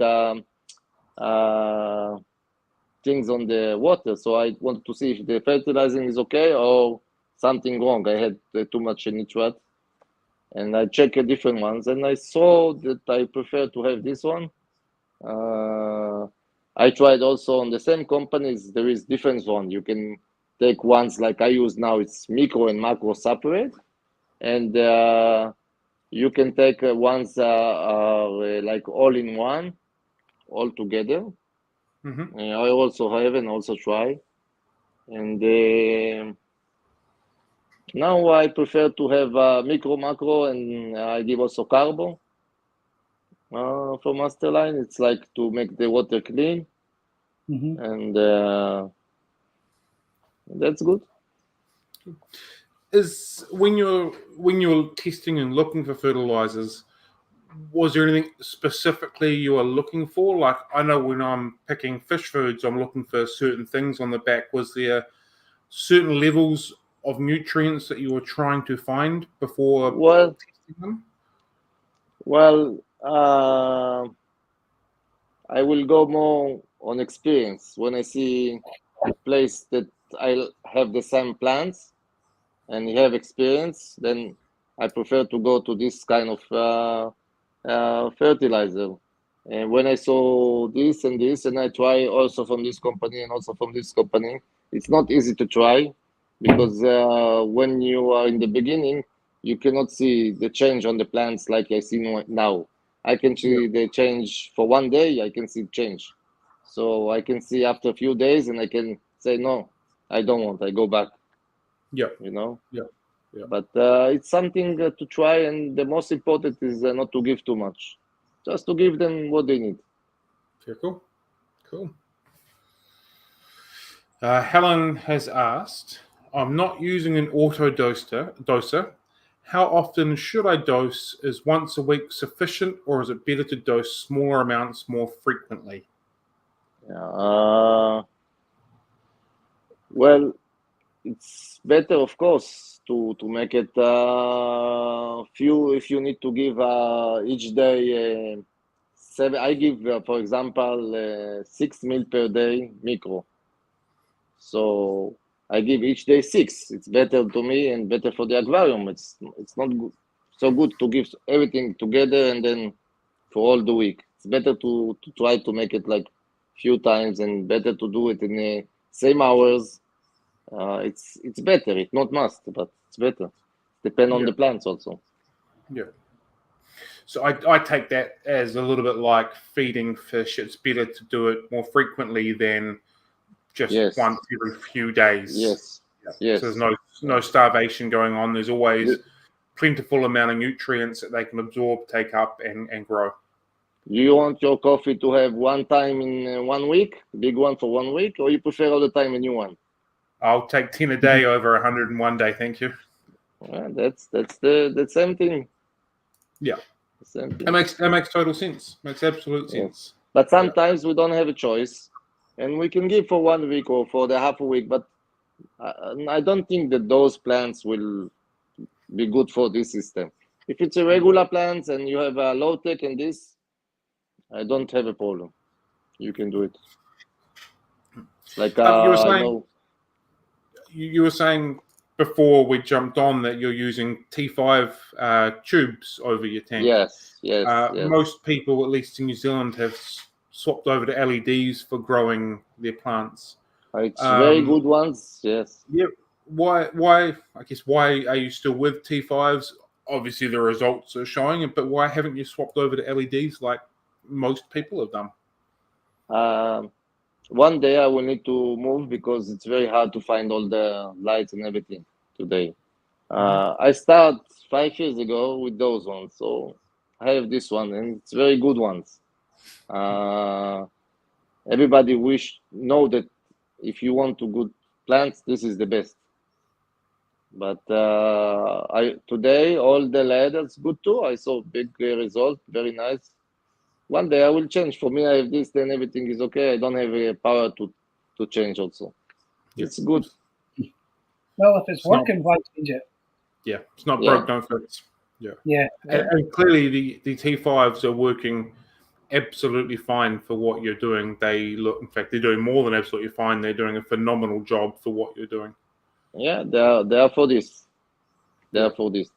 things on the water. So I wanted to see if the fertilizing is okay or something wrong. I had too much nitrate. And I checked different ones, and I saw that I prefer to have this one. I tried also on the same companies. There is different one. You can take ones like I use now. It's micro and macro separate, and you can take ones like all in one, all together. Mm-hmm. I also have and also try, and now I prefer to have micro macro, and I give also carbo. For master line, it's like to make the water clean, and that's good. Is when you're testing and looking for fertilizers, was there anything specifically you are looking for? Like, I know when I'm picking fish foods, I'm looking for certain things on the back. Was there certain levels of nutrients that you were trying to find before testing them? Well, I will go more on experience. When I see a place that I have the same plants and you have experience, then I prefer to go to this kind of fertilizer. And when I saw this and this, and I try also from this company and also from this company, it's not easy to try because when you are in the beginning, you cannot see the change on the plants like I see now. I can see the change for one day, I can see change. So I can see after a few days and I can say, no, I don't want, I go back. Yeah. You know? Yeah. But it's something to try, and the most important is not to give too much, just to give them what they need. Very cool. Cool. Helen has asked, I'm not using an auto doser. How often should I dose? Is once a week sufficient, or is it better to dose smaller amounts more frequently? Well, it's better, of course, to make it few. If you need to give each day 7, I give, for example, 6 ml per day micro. So I give each day 6. It's better to me and better for the aquarium. It's not so good to give everything together and then for all the week. It's better to try to make it like few times and better to do it in the same hours. It's better. It's not must, but it's better. Depend on the plants also. Yeah. So I take that as a little bit like feeding fish. It's better to do it more frequently than just once every few days. Yes. So there's no starvation going on. There's always plentiful amount of nutrients that they can absorb, take up, and grow. You want your coffee to have one time in 1 week, big one for 1 week, or you prefer all the time a new one? I'll take 10 a day over 100 in 1 day, thank you. Well, that's the same thing. Yeah. The same thing. That makes total sense. Makes absolute sense. But sometimes we don't have a choice, and we can give for 1 week or for the half a week, but I don't think that those plants will be good for this system. If it's a regular plants and you have a low tech and this, I don't have a problem. You can do it. It's like you were saying before we jumped on that you're using T5 tubes over your tank. Yes. Most people, at least in New Zealand, have swapped over to LEDs for growing their plants. It's very good ones. Yes. Yeah. Why? I guess why are you still with T5s? Obviously, the results are showing it, but why haven't you swapped over to LEDs like most people have done? One day I will need to move because it's very hard to find all the lights and everything today. I started 5 years ago with those ones, so I have this one, and it's very good ones. Everybody know that if you want to good plants, this is the best. But today all the ladders good too. I saw big result, very nice. One day I will change. For me, I have this, then everything is okay. I don't have a power to change also. It's good. Well, if it's working, why change it? Yeah, it's not broke, don't fix. Yeah. And clearly the T5s are working absolutely fine for what you're doing. In fact, they're doing more than absolutely fine. They're doing a phenomenal job for what you're doing. Yeah, they are for this. They Yeah. are for this.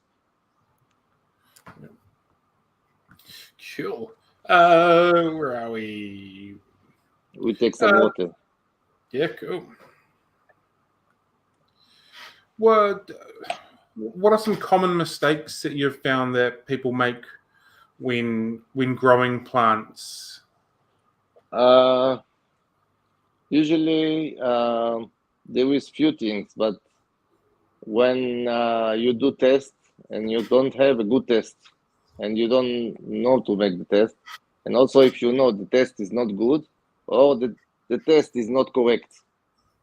Cool. Where are we? We take some water. Yeah, cool. What are some common mistakes that you've found that people make when growing plants? Usually, there is few things, but when you do test and you don't have a good test and you don't know to make the test, and also if you know the test is not good or the test is not correct,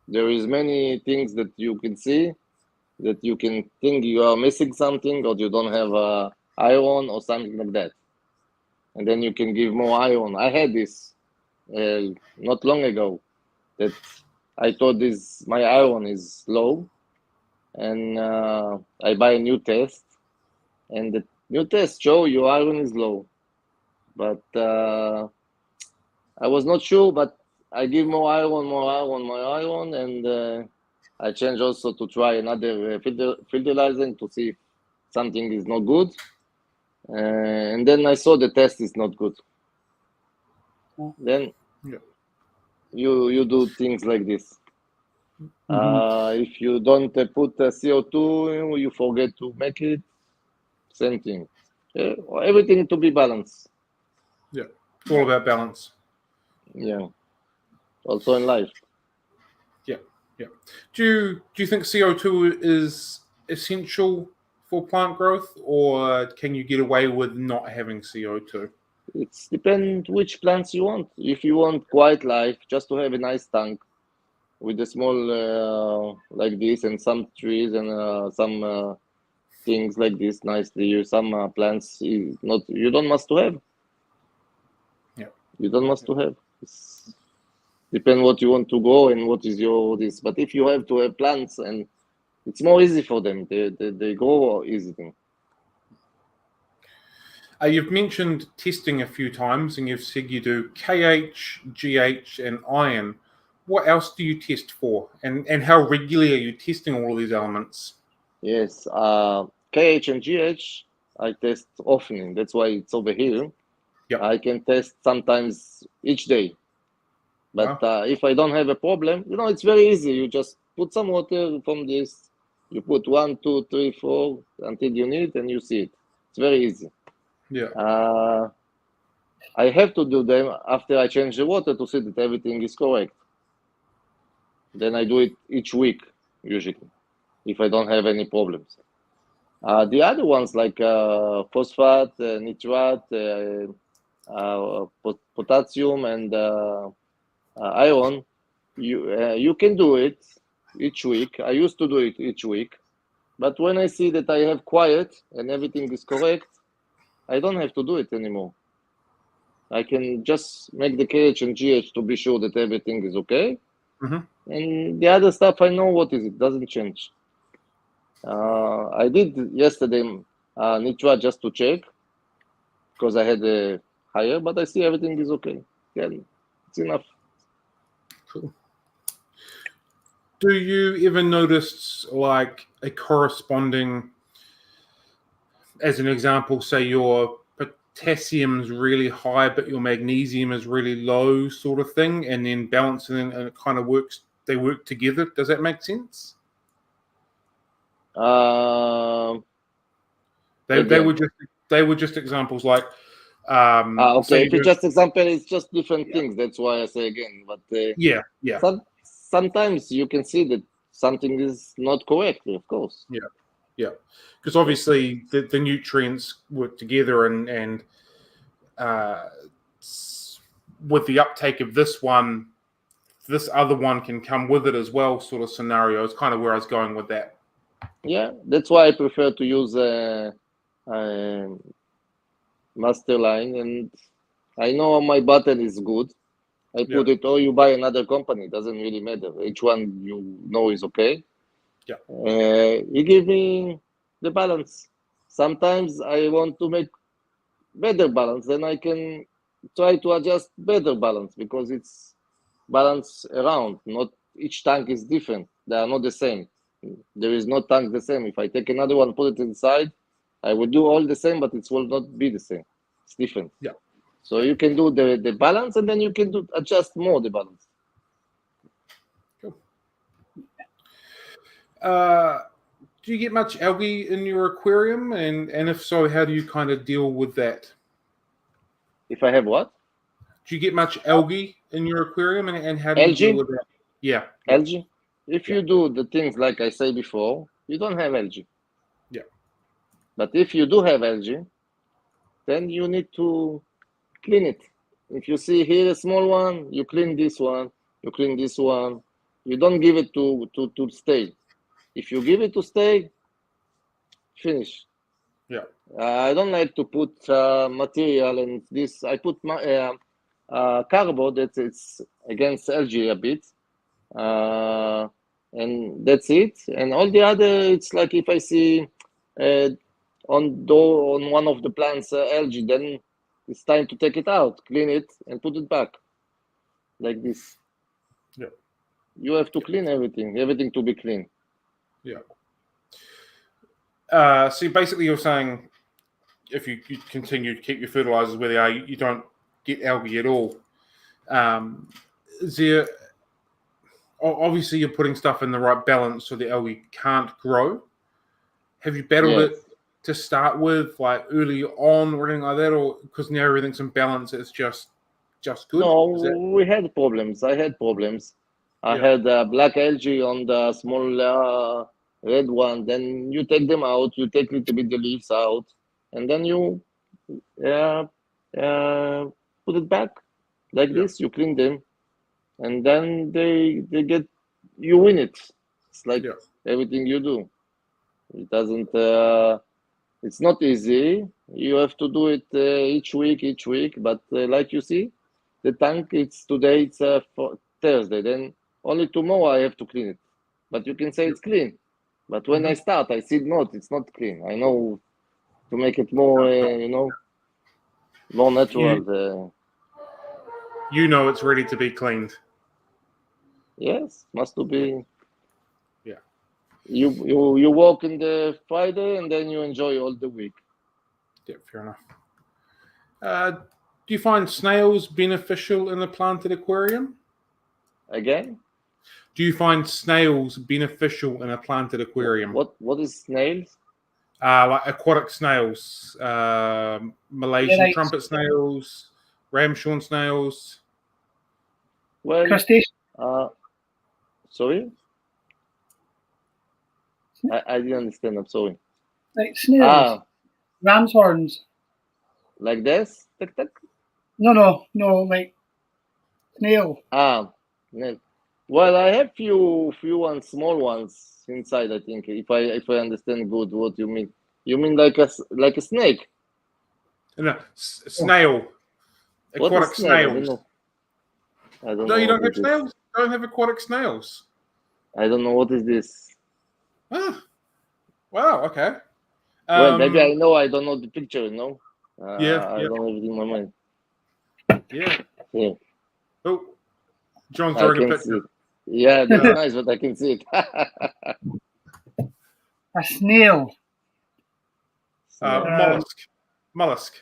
there is many things that you can see that you can think you are missing something or you don't have iron or something like that, and then you can give more iron. I had this not long ago that I thought my iron is low, and I buy a new test, and the new test show your iron is low, but I was not sure, but I give more iron, and I change also to try another fertilizing to see if something is not good, and then I saw the test is not good. Then you do things like this. If you don't put CO2, you forget to make it. Same thing. Everything to be balanced. Yeah, it's all about balance. Yeah. Also in life. Yeah, yeah. Do you think CO2 is essential for plant growth, or can you get away with not having CO2? It's depend which plants you want. If you want quiet life, just to have a nice tank with a small like this, and some trees and some things like this, nicely. Some plants you don't must to have. Yeah. You don't must to have. It's depend what you want to grow and what is your this. But if you have to have plants, and it's more easy for them. They grow easily. You've mentioned testing a few times, and you've said you do KH, GH, and iron. What else do you test for, and how regularly are you testing all of these elements? Yes, KH and GH I test often. That's why it's over here. Yep. I can test sometimes each day. But if I don't have a problem, it's very easy. You just put some water from this. You put 1, 2, 3, 4 until you need, and you see it. It's very easy. Yeah. I have to do them after I change the water to see that everything is correct. Then I do it each week, usually, if I don't have any problems. The other ones like phosphate, nitrate, potassium, and iron, you can do it each week. I used to do it each week, but when I see that I have quiet and everything is correct, I don't have to do it anymore. I can just make the KH and GH to be sure that everything is okay. And the other stuff, I know what is it, doesn't change. I did yesterday nitrate just to check because I had a higher, but I see everything is okay. Yeah, it's enough. Cool. Do you ever notice like a corresponding, as an example, say your potassium's really high but your magnesium is really low, sort of thing, and then balancing and it kind of works, they work together? Does that make sense? They were just examples like okay, if it's just example, it's just different things. That's why I say again. But yeah. Sometimes you can see that something is not correct, of course. Yeah, because obviously the nutrients work together, and with the uptake of this one, this other one can come with it as well, sort of scenario. Is kind of where I was going with that. Yeah, that's why I prefer to use master line, and I know my button is good. I put it, or you buy another company, doesn't really matter. Each one you know is okay. Yeah. You give me the balance. Sometimes I want to make better balance, then I can try to adjust better balance, because it's balance around. Not each tank is different. They are not the same. There is no tank the same. If I take another one, put it inside, I will do all the same, but it will not be the same. It's different. Yeah. So you can do the balance, and then you can adjust more the balance. Cool. Do you get much algae in your aquarium? And if so, how do you kind of deal with that? If I have what? Do you get much algae in your aquarium, and how do you Algae? deal with that? Yeah. Algae? If you do the things like I say before, you don't have algae. Yeah. But if you do have algae, then you need to clean it. If you see here a small one, you clean this one, you clean this one. You don't give it to stay. If you give it to stay, finish. Yeah. I don't like to put material and this. I put cardboard that it's against algae a bit, and that's it. And all the other, it's like if I see on one of the plants algae, then it's time to take it out, clean it, and put it back, like this. Yeah. You have to clean everything to be clean. Yeah. So basically, you're saying if you continue to keep your fertilizers where they are, you don't get algae at all. Is there? Obviously, you're putting stuff in the right balance so the algae can't grow. Have you battled it to start with, like early on, or anything like that, or because now everything's in balance, it's just good? No, we had problems. I had problems. I had black algae on the small red one. Then you take them out. You take a little bit the leaves out, and then you put it back like this. You clean them, and then they get, you win it. It's like everything you do. It doesn't. It's not easy. You have to do it each week. But like you see, the tank, today it's for Thursday. Then only tomorrow I have to clean it. But you can say it's clean. But when I start, I see it's not clean. I know to make it more, more natural. You know it's ready to be cleaned. Yes, must be. Yeah. You walk in the Friday and then you enjoy all the week. Yeah, fair enough. Do you find snails beneficial in a planted aquarium? Again? Do you find snails beneficial in a planted aquarium? What is snails? Like aquatic snails, Malaysian trumpet snails, ramshorn snails. Well, crustaceans. Sorry? I didn't understand. I'm sorry. Like snails. Ram's horns. Like this? Tick, tick? No, like snail. No. Well, I have few ones, small ones inside. I think if I understand good what you mean. You mean like a snake? No, snail. Aquatic snails. I don't know. No, you don't have snails? You don't have aquatic snails? I don't know what is this. Ah, wow, okay. Well, maybe I know. I don't know the picture, no? I don't have it in my mind. Yeah. Oh, John's I throwing a can picture. see it. Yeah, that's nice, but I can see it. A snail. Mollusk.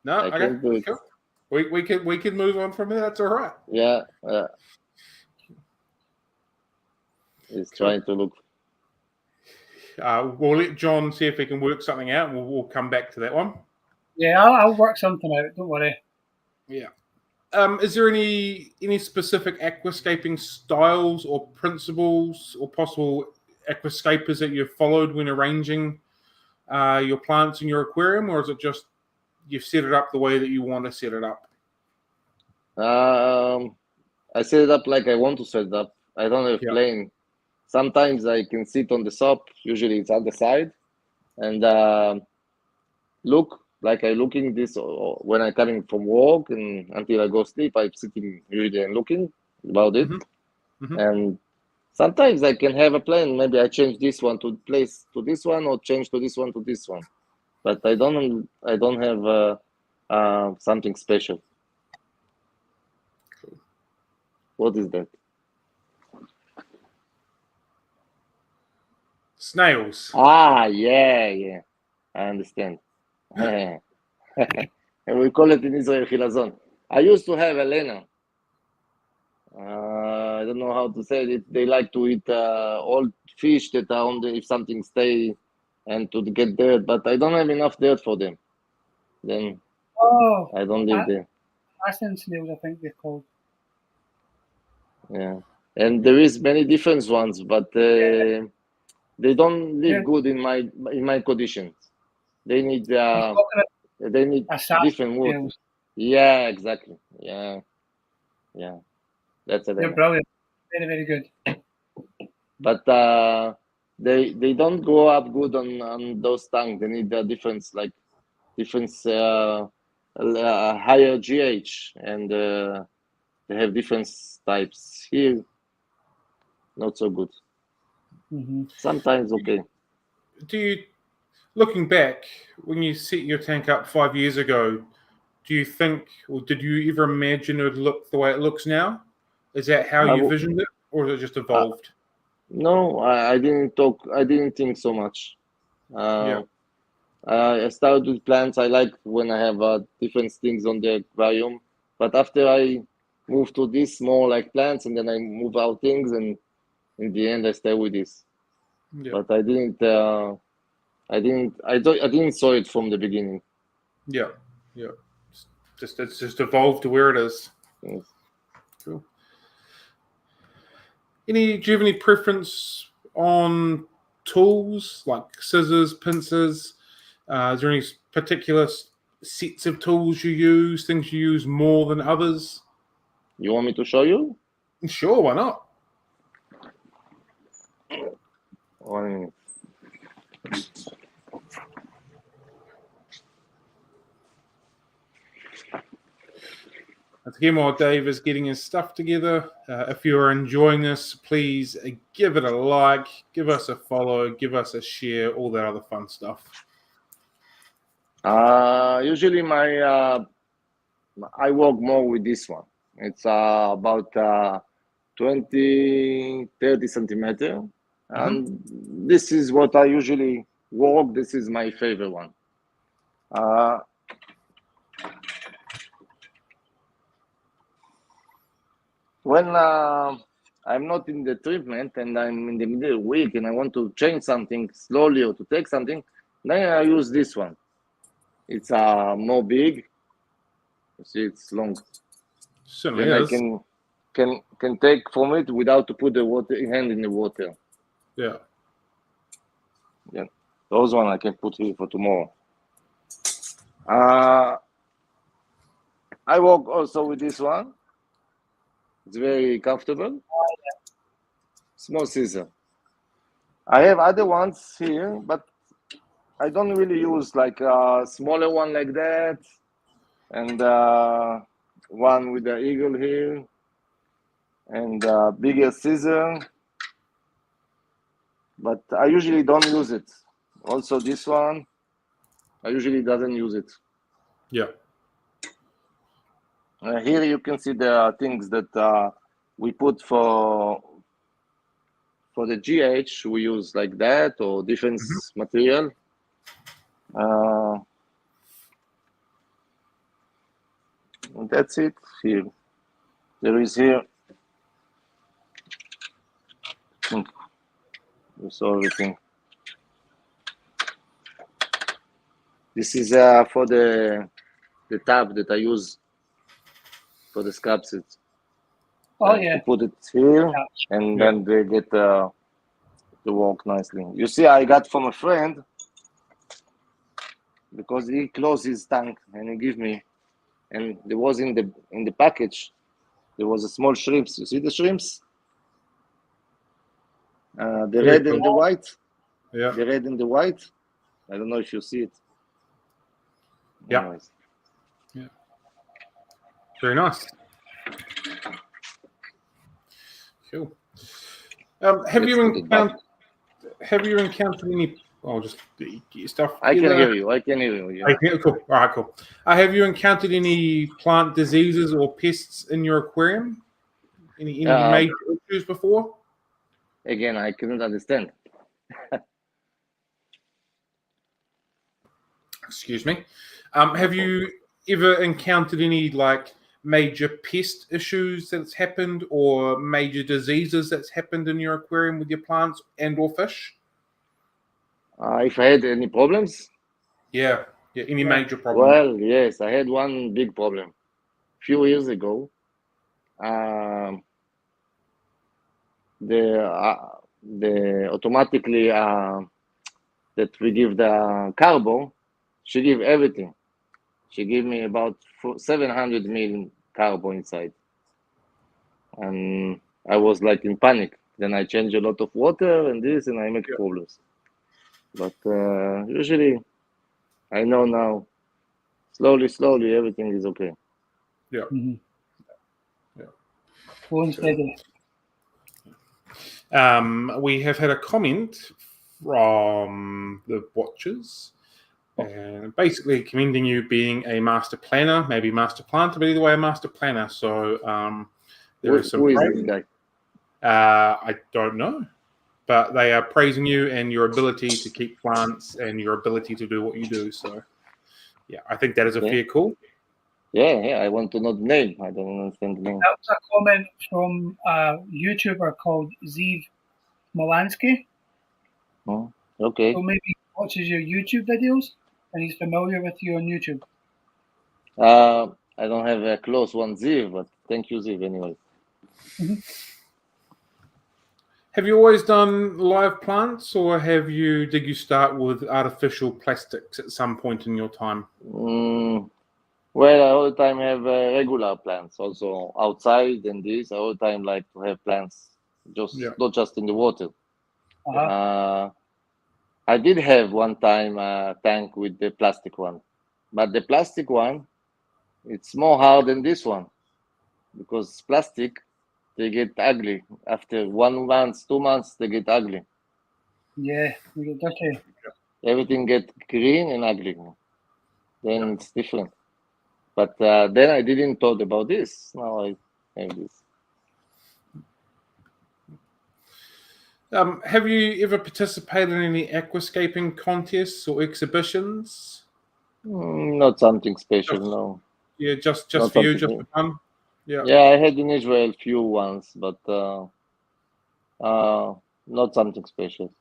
No, I can do it. Cool. We can move on from there. That's all right. Yeah. He's trying to look. We'll let John see if he can work something out, and we'll come back to that one. Yeah, I'll work something out. Don't worry. Yeah. Is there any specific aquascaping styles or principles or possible aquascapers that you've followed when arranging your plants in your aquarium, or is it just you've set it up the way that you want to set it up? I set it up like I want to set it up. I don't have plane. Sometimes I can sit on the top. Usually it's on the side, and look like I'm looking this when I'm coming from work and until I go sleep. I'm sitting usually and looking about it. And sometimes I can have a plan. Maybe I change this one to place to this one, or change to this one to this one. but I don't have something special. Cool. What is that? Snails. Yeah. I understand. And we call it in Israel chilazon. I used to have Elena. I don't know how to say it. They like to eat old fish that are on if something stay and to get dirt, but I don't have enough dirt for them. Then Oh, I don't live there. Aspen snails, I think they're called. Yeah, and there is many different ones, but they don't live good in my conditions. They need different water. Snails. Yeah, exactly. Yeah. That's They're it. brilliant. Very, very good. But they don't grow up good on those tanks. They need a different higher GH, and they have different types. Here, not so good. Mm-hmm. Sometimes okay. Do you, looking back, when you set your tank up 5 years ago, do you think, or did you ever imagine it would look the way it looks now? Is that how you visioned it, or has it just evolved? No, I didn't talk. I didn't think so much. Yeah. I started with plants. I like when I have different things on the aquarium. But after I moved to this more like plants, and then I move out things, and in the end I stay with this. Yeah. But I didn't saw it from the beginning. Yeah. It's just evolved to where it is. Yes. Cool. Do you have any preference on tools like scissors, pincers? Is there any particular sets of tools you use, things you use more than others? You want me to show you? Sure, why not? 1 minute. Again, while Dave is getting his stuff together, if you're enjoying this, please give it a like, give us a follow, give us a share, all that other fun stuff. Usually I work more with this one. It's about 20, 30 centimeter. And this is what I usually work. This is my favorite one. When I'm not in the treatment and I'm in the middle of the week and I want to change something slowly or to take something, then I use this one. It's more big. You see, it's long. Certainly then is. I can take from it without to put the hand in the water. Yeah. Those one I can put here for tomorrow. I work also with this one. It's very comfortable. Small scissor. I have other ones here, but I don't really use like a smaller one like that, and one with the eagle here, and bigger scissor. But I usually don't use it. Also, this one, I usually doesn't use it. Yeah. Here you can see the things that we put for the GH. We use like that or different material. And that's it here. There is here. You saw everything. This is for the tab that I use for the scapsits. Oh yeah. To put it here, and then they get to work nicely. You see, I got from a friend because he closed his tank and he gave me, and there was in the package, there was a small shrimps. You see the shrimps? The red and the white. Yeah. The red and the white. I don't know if you see it. Yeah. Anyways. Yeah. Very nice. Cool. Have you encountered any I'll just get your stuff. I can together. hear you. I can hear you. Yeah. Okay, cool. All right, cool. Have you encountered any plant diseases or pests in your aquarium? Any major issues before? Again, I couldn't understand. Excuse me. Have you ever encountered any like major pest issues that's happened or major diseases that's happened in your aquarium with your plants and or fish? If I had any problems? Yeah. Any major problem? Well, yes, I had one big problem. A few years ago, the automatically that we give the carbo, she give everything. She gave me about 700 ml carbo inside, and I was like in panic. Then I change a lot of water and this, and I make problems. But usually, I know now. Slowly, everything is okay. Yeah. Mm-hmm. Yeah. Go steady. We have had a comment from the watchers, and basically commending you being a master planner, maybe master planter, but either way, a master planner. So there is some Who is praise. this guy? I don't know, but they are praising you and your ability to keep plants and your ability to do what you do. So, yeah, I think that is a fair call. Yeah. I want to know the name. I don't understand the name. That was a comment from a YouTuber called Zeev Molansky. Oh, okay. So maybe he watches your YouTube videos and he's familiar with you on YouTube. I don't have a close one, Ziv, but thank you, Ziv, anyway. Mm-hmm. Have you always done live plants, or did you start with artificial plastics at some point in your time? Well, I all the time have regular plants, also outside and this. I all the time like to have plants, not just in the water. I did have one time a tank with the plastic one, but the plastic one, it's more hard than this one, because plastic, they get ugly. After 1 month, 2 months, they get ugly. Yeah, you get dirty. Everything get green and ugly. Then it's different. But then I didn't thought about this. Now I have this. Have you ever participated in any aquascaping contests or exhibitions? Not something special, no. Yeah, just for you, just for fun. Yeah, I had in Israel few ones, but not something special.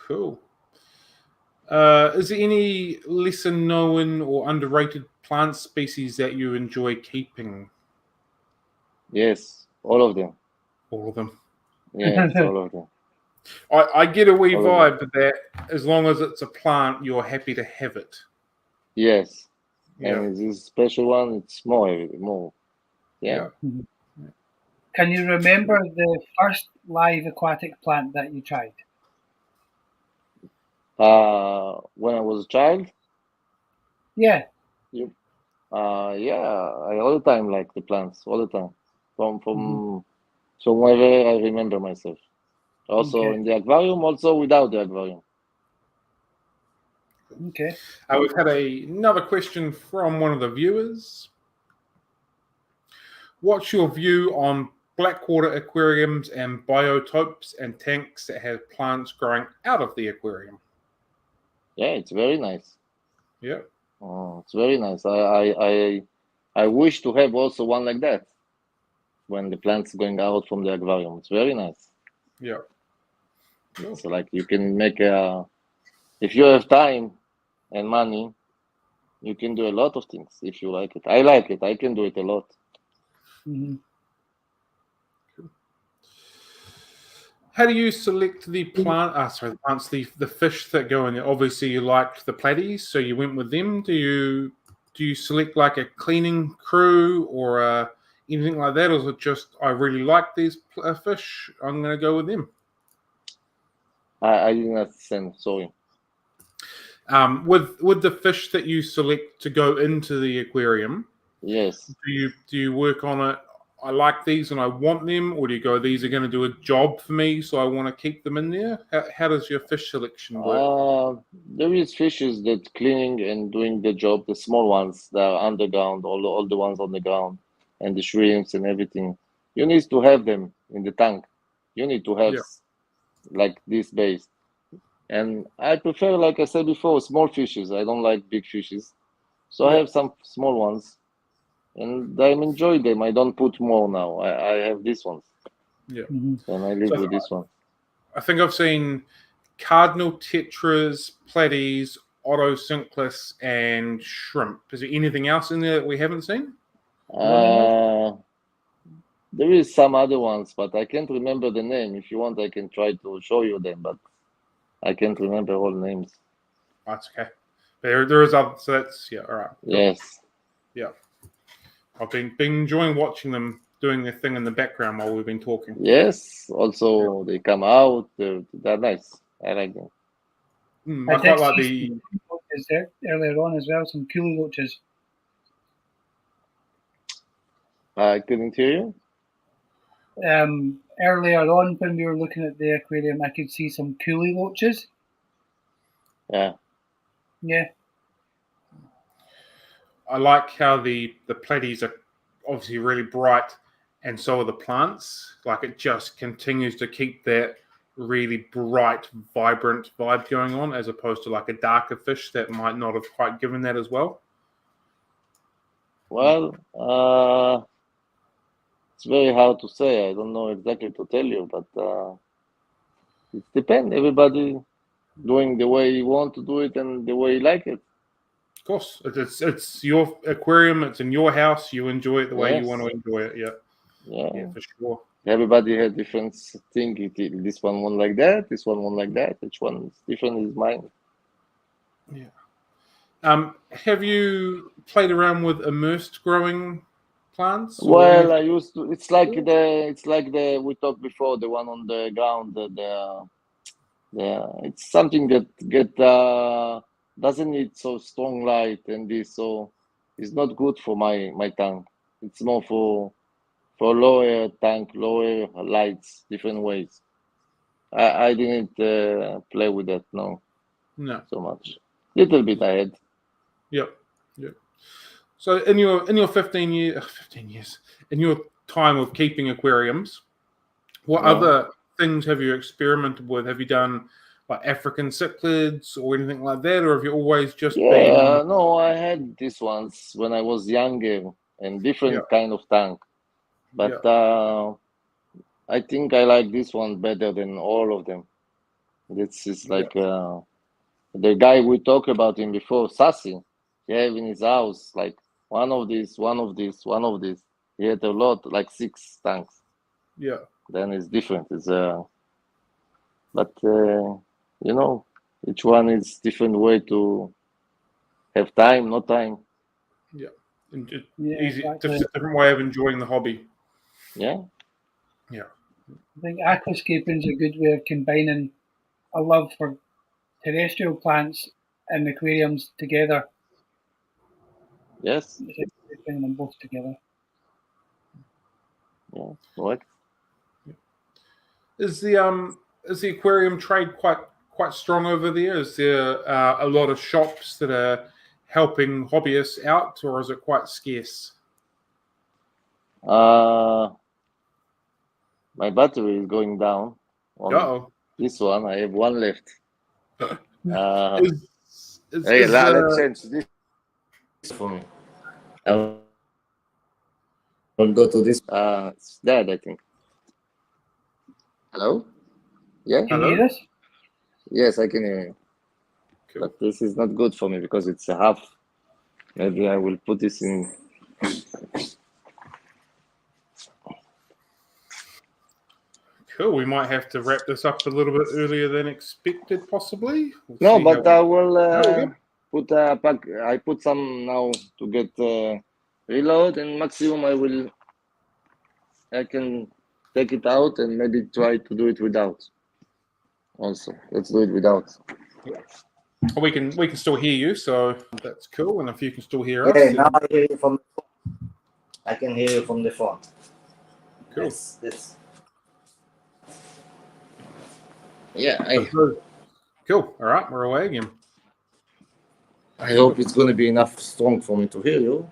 Cool. Is there any lesser known or underrated plant species that you enjoy keeping? Yes, all of them. All of them. Yes, all of them. I get a wee vibe that as long as it's a plant, you're happy to have it. Yes. Yeah. And this special one, it's more. Yeah. Can you remember the first live aquatic plant that you tried? When I was a child? Yeah. Yeah, I all the time like the plants, all the time. From whenever I remember myself. Also in the aquarium, also without the aquarium. Okay. We've had another question from one of the viewers. What's your view on blackwater aquariums and biotopes and tanks that have plants growing out of the aquarium? Yeah, it's very nice. Yeah. Oh, it's very nice. I wish to have also one like that when the plants going out from the aquarium. It's very nice. Yeah. So like you can make if you have time and money, you can do a lot of things if you like it. I like it. I can do it a lot. Mm-hmm. How do you select the plants, the fish that go in there? Obviously, you liked the platies, so you went with them. Do you select like a cleaning crew or anything like that, or is it just I really like these fish, I'm going to go with them? I didn't understand. Sorry. With the fish that you select to go into the aquarium, yes, do you work on it I like these and I want them, or do you go, these are going to do a job for me, so I want to keep them in there? How does your fish selection work? There is fishes that cleaning and doing the job. The small ones that are underground, all the ones on the ground, and the shrimps and everything. You need to have them in the tank. You need to have like this base. And I prefer, like I said before, small fishes. I don't like big fishes. So I have some small ones, and I enjoy them. I don't put more now. I have these ones. Yeah. Mm-hmm. And I live with this one. I think I've seen cardinal tetras, platies, otto cinclus, and shrimp. Is there anything else in there that we haven't seen? There is some other ones, but I can't remember the name. If you want, I can try to show you them, but I can't remember all names. That's okay. There is other. So that's all right. Cool. Yes. Yeah. I've been enjoying watching them doing their thing in the background while we've been talking. Yes. Also, they come out. They're nice. I like them. I quite like the. Is there earlier on as well? Some coolie loaches. I couldn't hear you. Earlier on, when we were looking at the aquarium, I could see some coolie loaches. Yeah. Yeah. I like how the platies are obviously really bright, and so are the plants. Like it just continues to keep that really bright, vibrant vibe going on, as opposed to like a darker fish that might not have quite given that as well. Well, it's very hard to say. I don't know exactly to tell you, but it depends. Everybody doing the way you want to do it and the way you like it. Of course, it's your aquarium. It's in your house. You enjoy it the way you want to enjoy it. Yeah, for sure. Everybody has different thing. This one like that. This one like that. Each one is different. Is mine. Yeah. Have you played around with immersed growing plants? Well, I used to. It's like the we talked before, the one on the ground. It's something that doesn't need so strong light, and this so it's not good for my tank. It's more for lower tank, lower lights, different ways. I didn't play with that. No, so much. Little bit I had. Yep. So in your 15 years, in your time of keeping aquariums, what other things have you experimented with? Have you done like African cichlids or anything like that, or have you always just been? No, I had these ones when I was younger and different kind of tank, but I think I like this one better than all of them. This is like the guy we talked about him before, Sassy. He had in his house like one of these. He had a lot, like 6 tanks. Yeah. Then it's different. It's but each one is different way to have time, no time. Yeah. And easy, different way of enjoying the hobby. Yeah. I think aquascaping is a good way of combining a love for terrestrial plants and aquariums together. Yes. Bring them both together. Yeah. What? Is the aquarium trade quite strong over there? Is there a lot of shops that are helping hobbyists out, or is it quite scarce? My battery is going down. This one, I have one left. Let's change this for me. I'll go to this. It's dead, I think. Hello? Yeah? Can you hear us? Yes, I can hear you. Cool. But this is not good for me because it's a half. Maybe I will put this in. Cool. We might have to wrap this up a little bit earlier than expected, possibly. No, but I will put a pack. I put some now to get reload, and maximum I can take it out and maybe try to do it without. Also, let's do it without. We can still hear you, so that's cool. And if you can still hear us, now I hear you from the phone. I can hear you from the phone. Cool. Yes. Yeah, Cool. All right, we're away again. I hope it's going to be enough strong for me to hear you.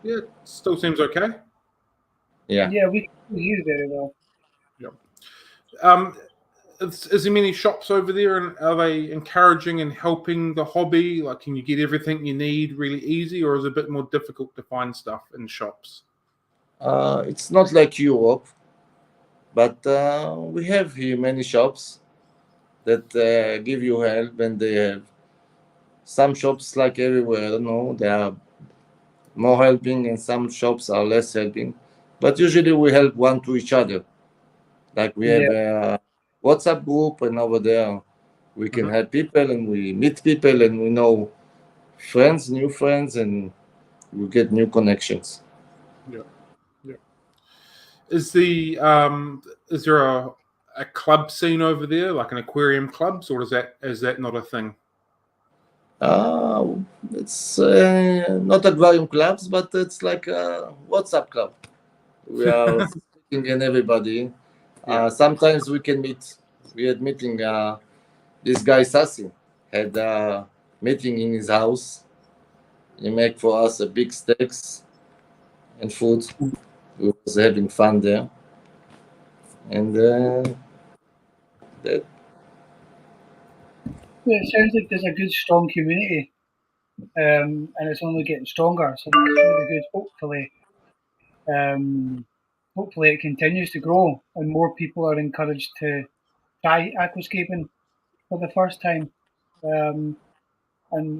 Yeah, still seems okay. Yeah. Yeah, we can hear you very well. Is there many shops over there, and are they encouraging and helping the hobby? Like, can you get everything you need really easy, or is it a bit more difficult to find stuff in shops? It's not like Europe, but we have here many shops that give you help, and they have some shops like everywhere. I don't know, they are more helping, and some shops are less helping. But usually we help one to each other. Like we have a WhatsApp group, and over there we can help people, and we meet people, and we know friends, new friends, and we get new connections. Yeah. Is there a club scene over there, like an aquarium clubs, or is that not a thing? It's not aquarium clubs, but it's like a WhatsApp club. We are speaking and everybody. Yeah. Sometimes we can meet. We had meeting. This guy Sassi had a meeting in his house. He make for us a big steaks and food. We was having fun there, and that. Yeah, it sounds like there's a good, strong community, and it's only getting stronger. So that's really good. Hopefully it continues to grow, and more people are encouraged to try aquascaping for the first time. And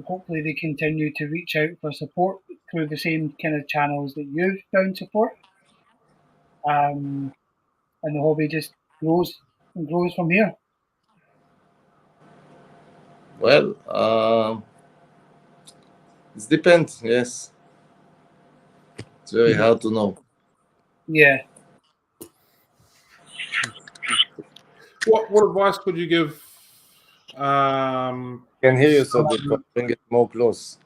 hopefully they continue to reach out for support through the same kind of channels that you've found support. And the hobby just grows and grows from here. Well, it depends. Yes, it's very hard to know. Yeah. What advice would you give? Can hear you, so bring it more close.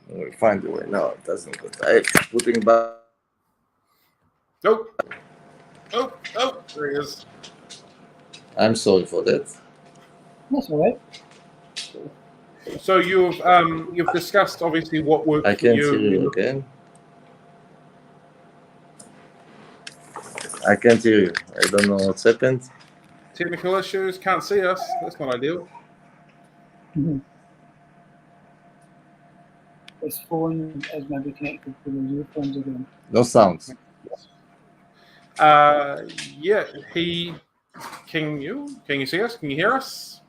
We'll find a way. No, it doesn't go. Putting back. Oh, there he is. I'm sorry for that. That's all right. So you've discussed obviously what works I for can't you. hear you again. I can't hear you. I don't know what's happened. Technical issues, can't see us. That's not ideal. Mm-hmm. His phone is maybe connected to the earphones again. No sounds. Yeah, can you see us? Can you hear us?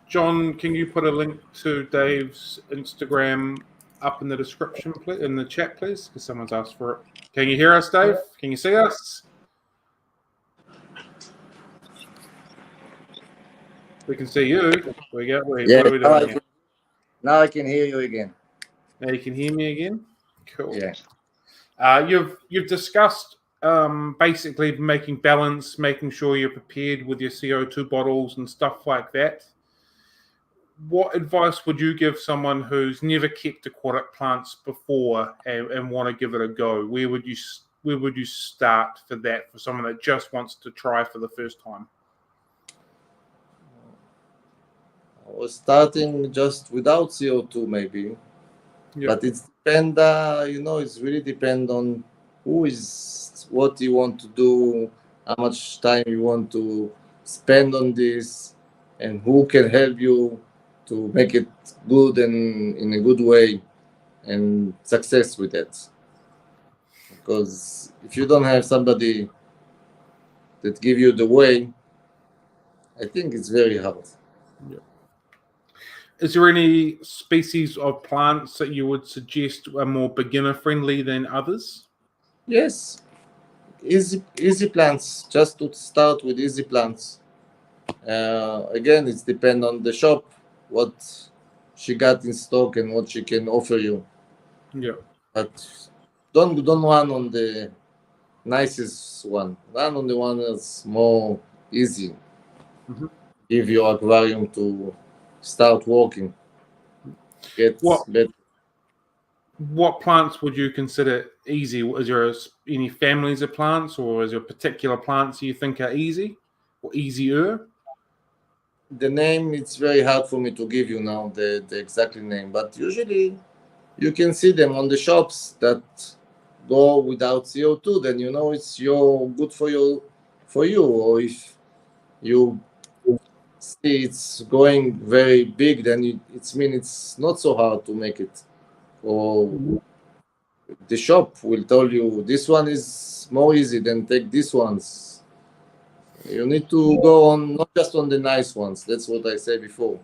John, can you put a link to Dave's Instagram up in the description, please, in the chat, please? Because someone's asked for it. Can you hear us, Dave? Can you see us? We can see you. What are we doing here? Now I can hear you again. Now you can hear me again? Cool. Yeah. You've discussed basically making balance, making sure you're prepared with your CO2 bottles and stuff like that. What advice would you give someone who's never kept aquatic plants before and want to give it a go? Where would you start for that, for someone that just wants to try for the first time? I was starting just without CO2 maybe. Yep. But it's depend, it's really depend on what you want to do, how much time you want to spend on this, and who can help you to make it good and in a good way and success with it. Because if you don't have somebody that give you the way, I think it's very hard. Yep. Is there any species of plants that you would suggest are more beginner friendly than others? Yes, easy plants. Just to start with easy plants. Again, it's depend on the shop, what she got in stock and what she can offer you. Yeah. But don't run on the nicest one. Run on the one that's more easy. Mm-hmm. Give your aquarium to start working. Get better. what plants would you consider easy? Is there any families of plants, or is there particular plants you think are easy or easier? The name, it's very hard for me to give you now the exact name, but usually you can see them on the shops that go without CO2. Then you know it's good for you. Or if you see it's going very big, then it's mean it's not so hard to make it. Or the shop will tell you this one is more easy than take this ones. You need to go on not just on the nice ones. That's what I said before.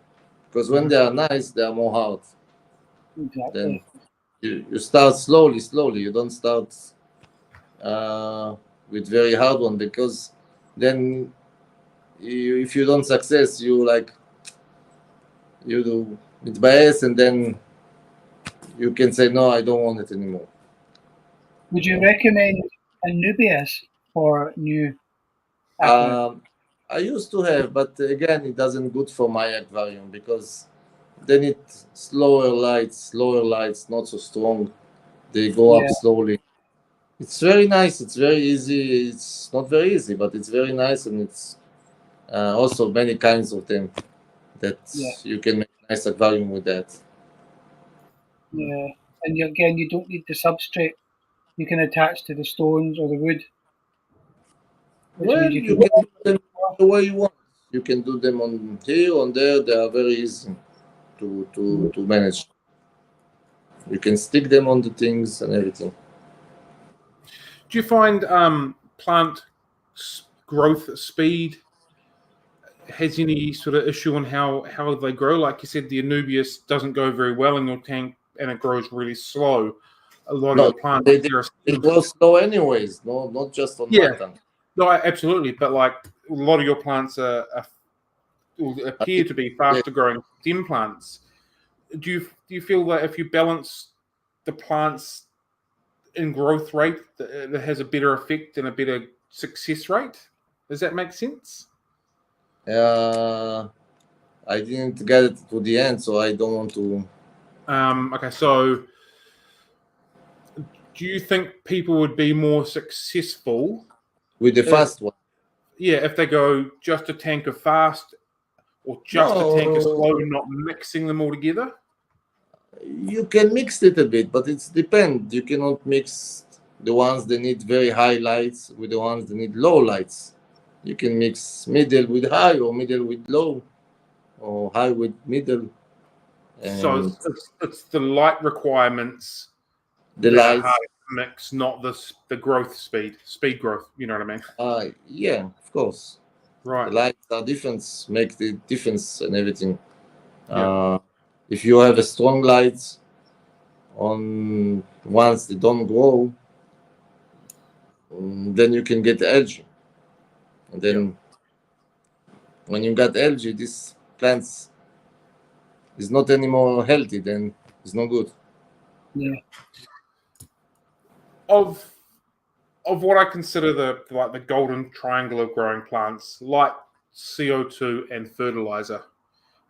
Because when they are nice, they are more hard. Exactly. Then you start slowly. You don't start with very hard one, because then if you don't success, you do it bias, and then you can say no, I don't want it anymore. Would you recommend Anubias for new aquarium? I used to have, but again, it doesn't good for my aquarium, because they need slower lights, not so strong. They go up slowly. It's very nice. It's very easy. It's not very easy, but it's very nice, and it's also many kinds of them that you can make a nice aquarium with that. Yeah, and again, you don't need the substrate. You can attach to the stones or the wood. Well, you can do them the way you want. You can do them on here, on there. They are very easy to manage. You can stick them on the things and everything. Do you find plant growth speed has any sort of issue on how they grow? Like you said, the Anubias doesn't go very well in your tank, and it grows really slow. A lot of your plants, they grow slow anyways. No, not just on my tank. No, absolutely. But like a lot of your plants appear to be faster growing stem plants. Do you feel that if you balance the plants in growth rate, that it has a better effect and a better success rate? Does that make sense? I didn't get it to the end, so I don't want to. Okay, so do you think people would be more successful with the fast one? Yeah, if they go just a tank of fast or just a tank of slow, not mixing them all together? You can mix it a bit, but it depends. You cannot mix the ones that need very high lights with the ones that need low lights. You can mix middle with high, or middle with low, or high with middle. So it's the light requirements the that lights are hard to mix, not the growth speed growth. You know what I mean? Yeah, of course. Right. The lights are different, make the difference and everything. If you have a strong lights on ones that don't grow, then you can get algae. And then when you got algae, this plants is not anymore healthy, then it's not good. Yeah. Of what I consider the golden triangle of growing plants, light, CO2, and fertilizer.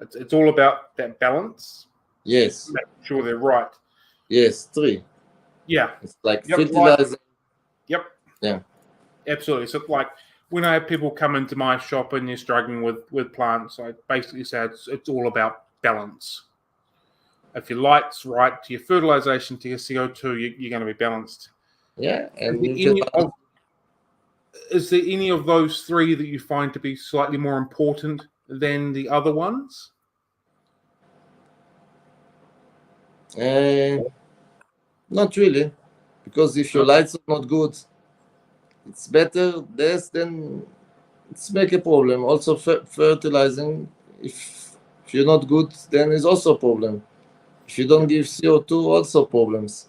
It's all about that balance. Yes. Making sure they're right. Yes, 3. Yeah. It's like fertilizer. Yeah. Absolutely. So like when I have people come into my shop and they're struggling with plants, I basically say it's all about balance. If your light's right to your fertilization to your CO2, you're going to be balanced. Yeah, and is there any of those 3 that you find to be slightly more important than the other ones? Not really, because if your lights are not good, it's better this, then it's make a problem. Also, fertilizing, if you're not good, then it's also a problem. If you don't give CO2, also problems.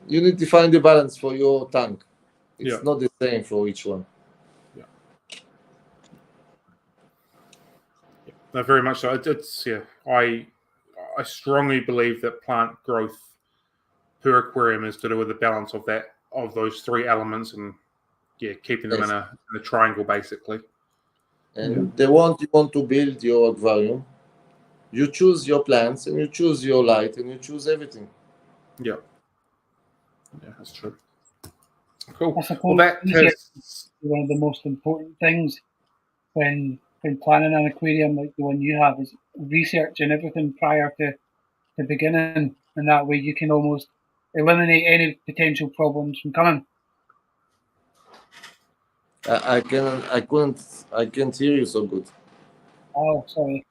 You need to find the balance for your tank. It's not the same for each one. No, very much so. It's I strongly believe that plant growth per aquarium is to do with the balance of those 3 elements, and keeping them in a triangle basically. And you want to build your aquarium, you choose your plants and you choose your light and you choose everything. Yeah, that's true. Cool. I suppose Well, that research has. is one of the most important things when planning an aquarium like the one you have, is researching everything prior to the beginning, and that way you can almost eliminate any potential problems from coming. I can't hear you so good. Oh, sorry.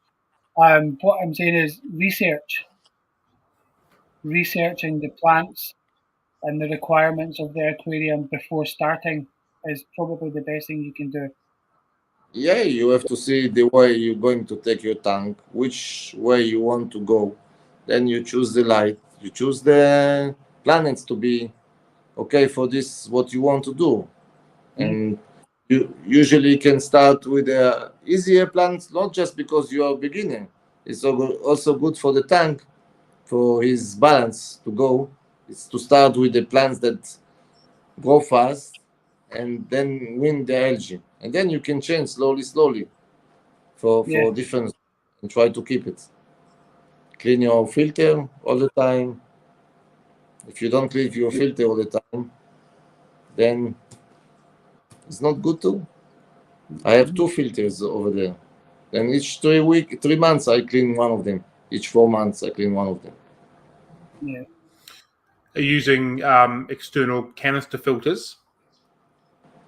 What I'm saying is researching the plants and the requirements of the aquarium before starting is probably the best thing you can do. Yeah, you have to see the way you're going to take your tank, which way you want to go. Then you choose the light, you choose the planets to be okay for this, what you want to do. And you usually can start with easier plants, not just because you are a beginner. It's also good for the tank, for his balance to go. It's to start with the plants that go fast and then win the algae. And then you can change slowly for different and try to keep it. Clean your filter all the time. If you don't clean your filter all the time, then it's not good too. I have 2 filters over there. And each 3 months I clean one of them. Each 4 months I clean one of them. Yeah. Are you using external canister filters?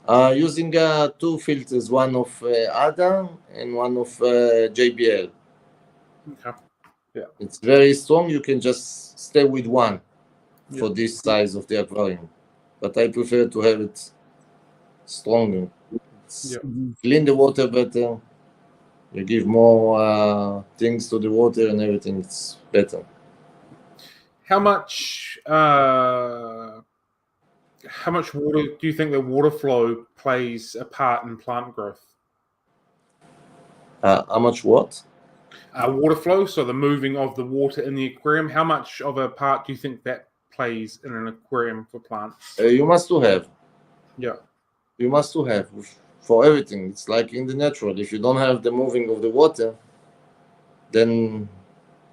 Using 2 filters, one of Adam and one of JBL. Okay. Yeah. It's very strong. You can just stay with one for this size of the aquarium. But I prefer to have it stronger. Clean the water better. You give more things to the water and everything. It's better. How much water do you think the water flow plays a part in plant growth? How much what? Water flow, so the moving of the water in the aquarium. How much of a part do you think that plays in an aquarium for plants? You must to have. Yeah. You must to have for everything. It's like in the natural. If you don't have the moving of the water, then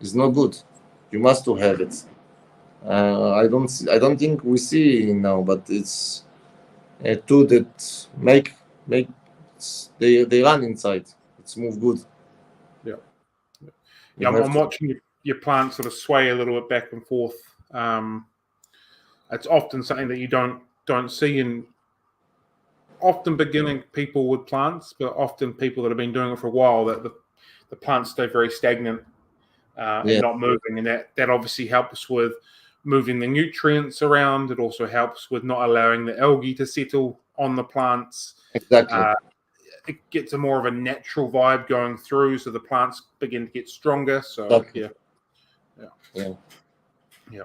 it's not good. You must to have it. I don't think we see now, but it's a tool that make they run inside. It's move good. Yeah, I'm watching your plant sort of sway a little bit back and forth. It's often something that you don't see in often beginning people with plants, but often people that have been doing it for a while, that the plants stay very stagnant and not moving, and that obviously helps with moving the nutrients around. It also helps with not allowing the algae to settle on the plants. Exactly. It gets a more of a natural vibe going through, so the plants begin to get stronger. So exactly. Yeah.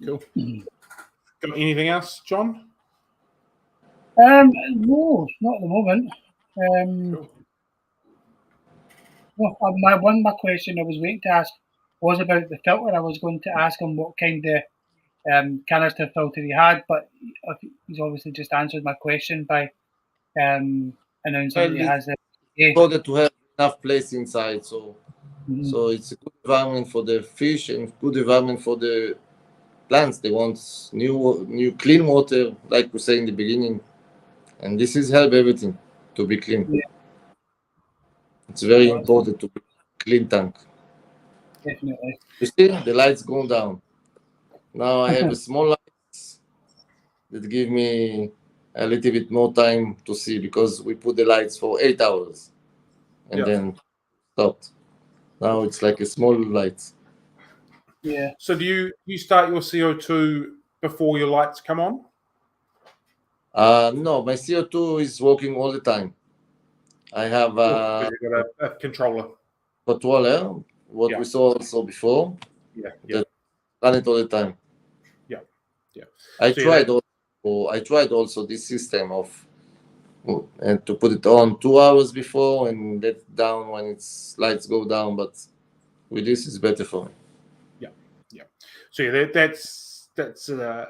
Cool. Got anything else, John? No, not at the moment. Cool. Well, my question I was waiting to ask was about the filter. I was going to ask him what kind of canister filter he had, but he's obviously just answered my question by announcing that he has it. It's important to have enough place inside, so it's a good environment for the fish and good environment for the plants. They want new clean water, like we say in the beginning, and this is help everything to be clean. Yeah. It's very important to be clean tank. Definitely. You see, the lights go down. Now I have a small lights that give me a little bit more time to see, because we put the lights for 8 hours and then stopped. Now it's like a small light. Yeah. So do you start your CO2 before your lights come on? No, my CO2 is working all the time. I have You've got a controller. controller, what we saw also before. That run it all the time. Yeah. I tried also this system of and to put it on 2 hours before and let it down when its lights go down, but with this is better for me. Yeah. So that's a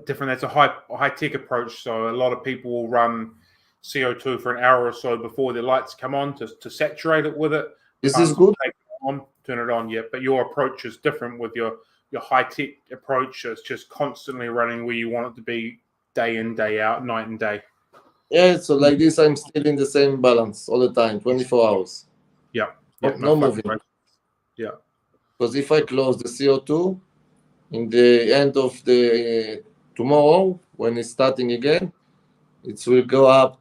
different. That's a high tech approach. So a lot of people will run CO2 for an hour or so before their lights come on to saturate it with it. Is this good? Turn it on, yeah. But your approach is different with your high-tech approach. It's just constantly running where you want it to be day in, day out, night and day. Yeah, so like this, I'm still in the same balance all the time, 24 hours. Yeah. No moving. Yeah. Because if I close the CO2, in the end of the tomorrow, when it's starting again, it will go up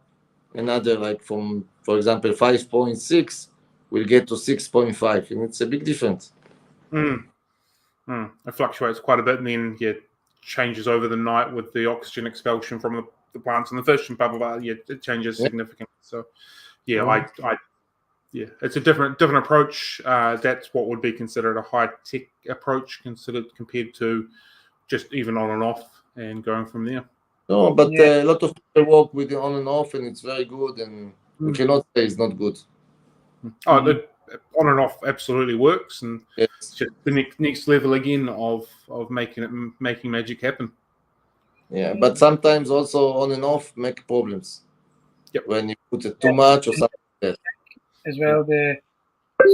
another, like from, for example, 5.6, we'll get to 6.5, and it's a big difference. It fluctuates quite a bit, and then changes over the night with the oxygen expulsion from the plants and the fish and blah blah blah. Yeah, it changes significantly. So, it's a different approach. That's what would be considered a high tech approach, compared to just even on and off and going from there. No, but a lot of people work with the on and off, and it's very good, and we cannot say it's not good. Oh, the on and off absolutely works, and it's just the next level again of making magic happen. Yeah, but sometimes also on and off make problems. Yep. When you put it too much or something like that. As well, the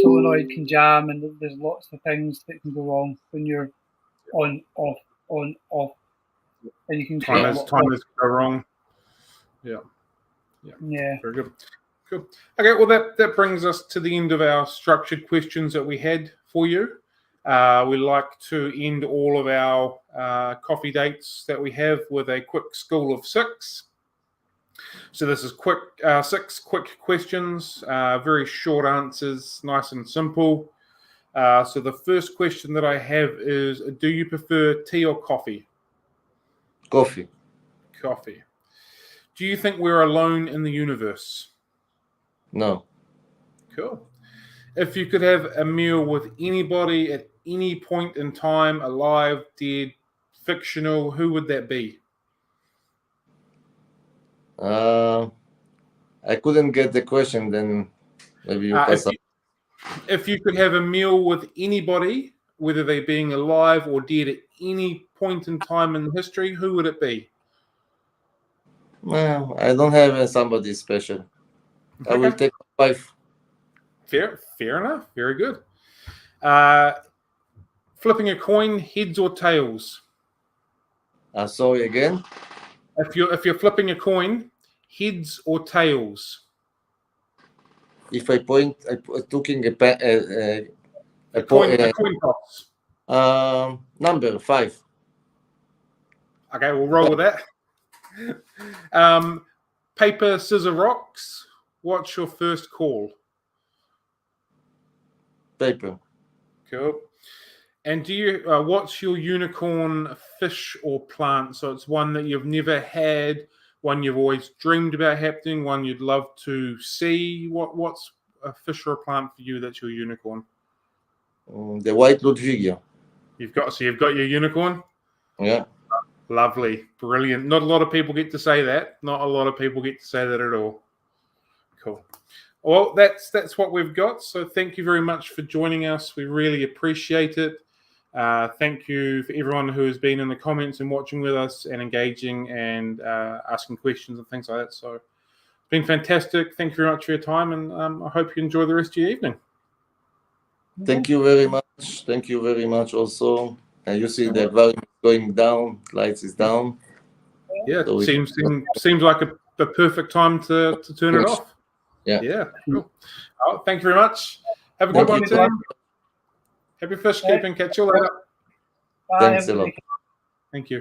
solenoid can jam, and there's lots of things that can go wrong when you're on, off, and you can timers go wrong. Yeah. Very good. Cool. Okay, well that brings us to the end of our structured questions that we had for you. We like to end all of our coffee dates that we have with a quick school of 6. So this is 6 quick questions, very short answers, nice and simple. So the first question that I have is, do you prefer tea or coffee? Coffee. Coffee. Do you think we're alone in the universe? No. Cool. If you could have a meal with anybody at any point in time, alive, dead, fictional, who would that be? I couldn't get the question, then maybe you pass up. If you could have a meal with anybody, whether they being alive or dead at any point in time in history, who would it be? Well, I don't have somebody special. I will take 5. Fair enough. Very good. Flipping a coin, heads or tails? Sorry again. If you're flipping a coin, heads or tails? If I point, I taking a coin toss. Number 5. Okay, we'll roll with that. Paper, scissors, rocks. What's your first call? Paper. Cool. And do you? What's your unicorn, fish or plant? So it's one that you've never had, one you've always dreamed about happening, one you'd love to see. What's a fish or a plant for you that's your unicorn? The white Ludwigia. You've got your unicorn? Yeah. Lovely. Brilliant. Not a lot of people get to say that. Not a lot of people get to say that at all. Cool. Well, that's what we've got. So thank you very much for joining us. We really appreciate it. Thank you for everyone who has been in the comments and watching with us and engaging and asking questions and things like that. So it's been fantastic. Thank you very much for your time, and I hope you enjoy the rest of your evening. Thank you very much. Thank you very much also. You see the aquarium is going down, lights is down. Yeah, so seems like a perfect time to turn it off. Yeah. Cool. Oh, thank you very much. Have a good one, team. Happy fish keeping. Catch you later. Thanks a lot. Thank you.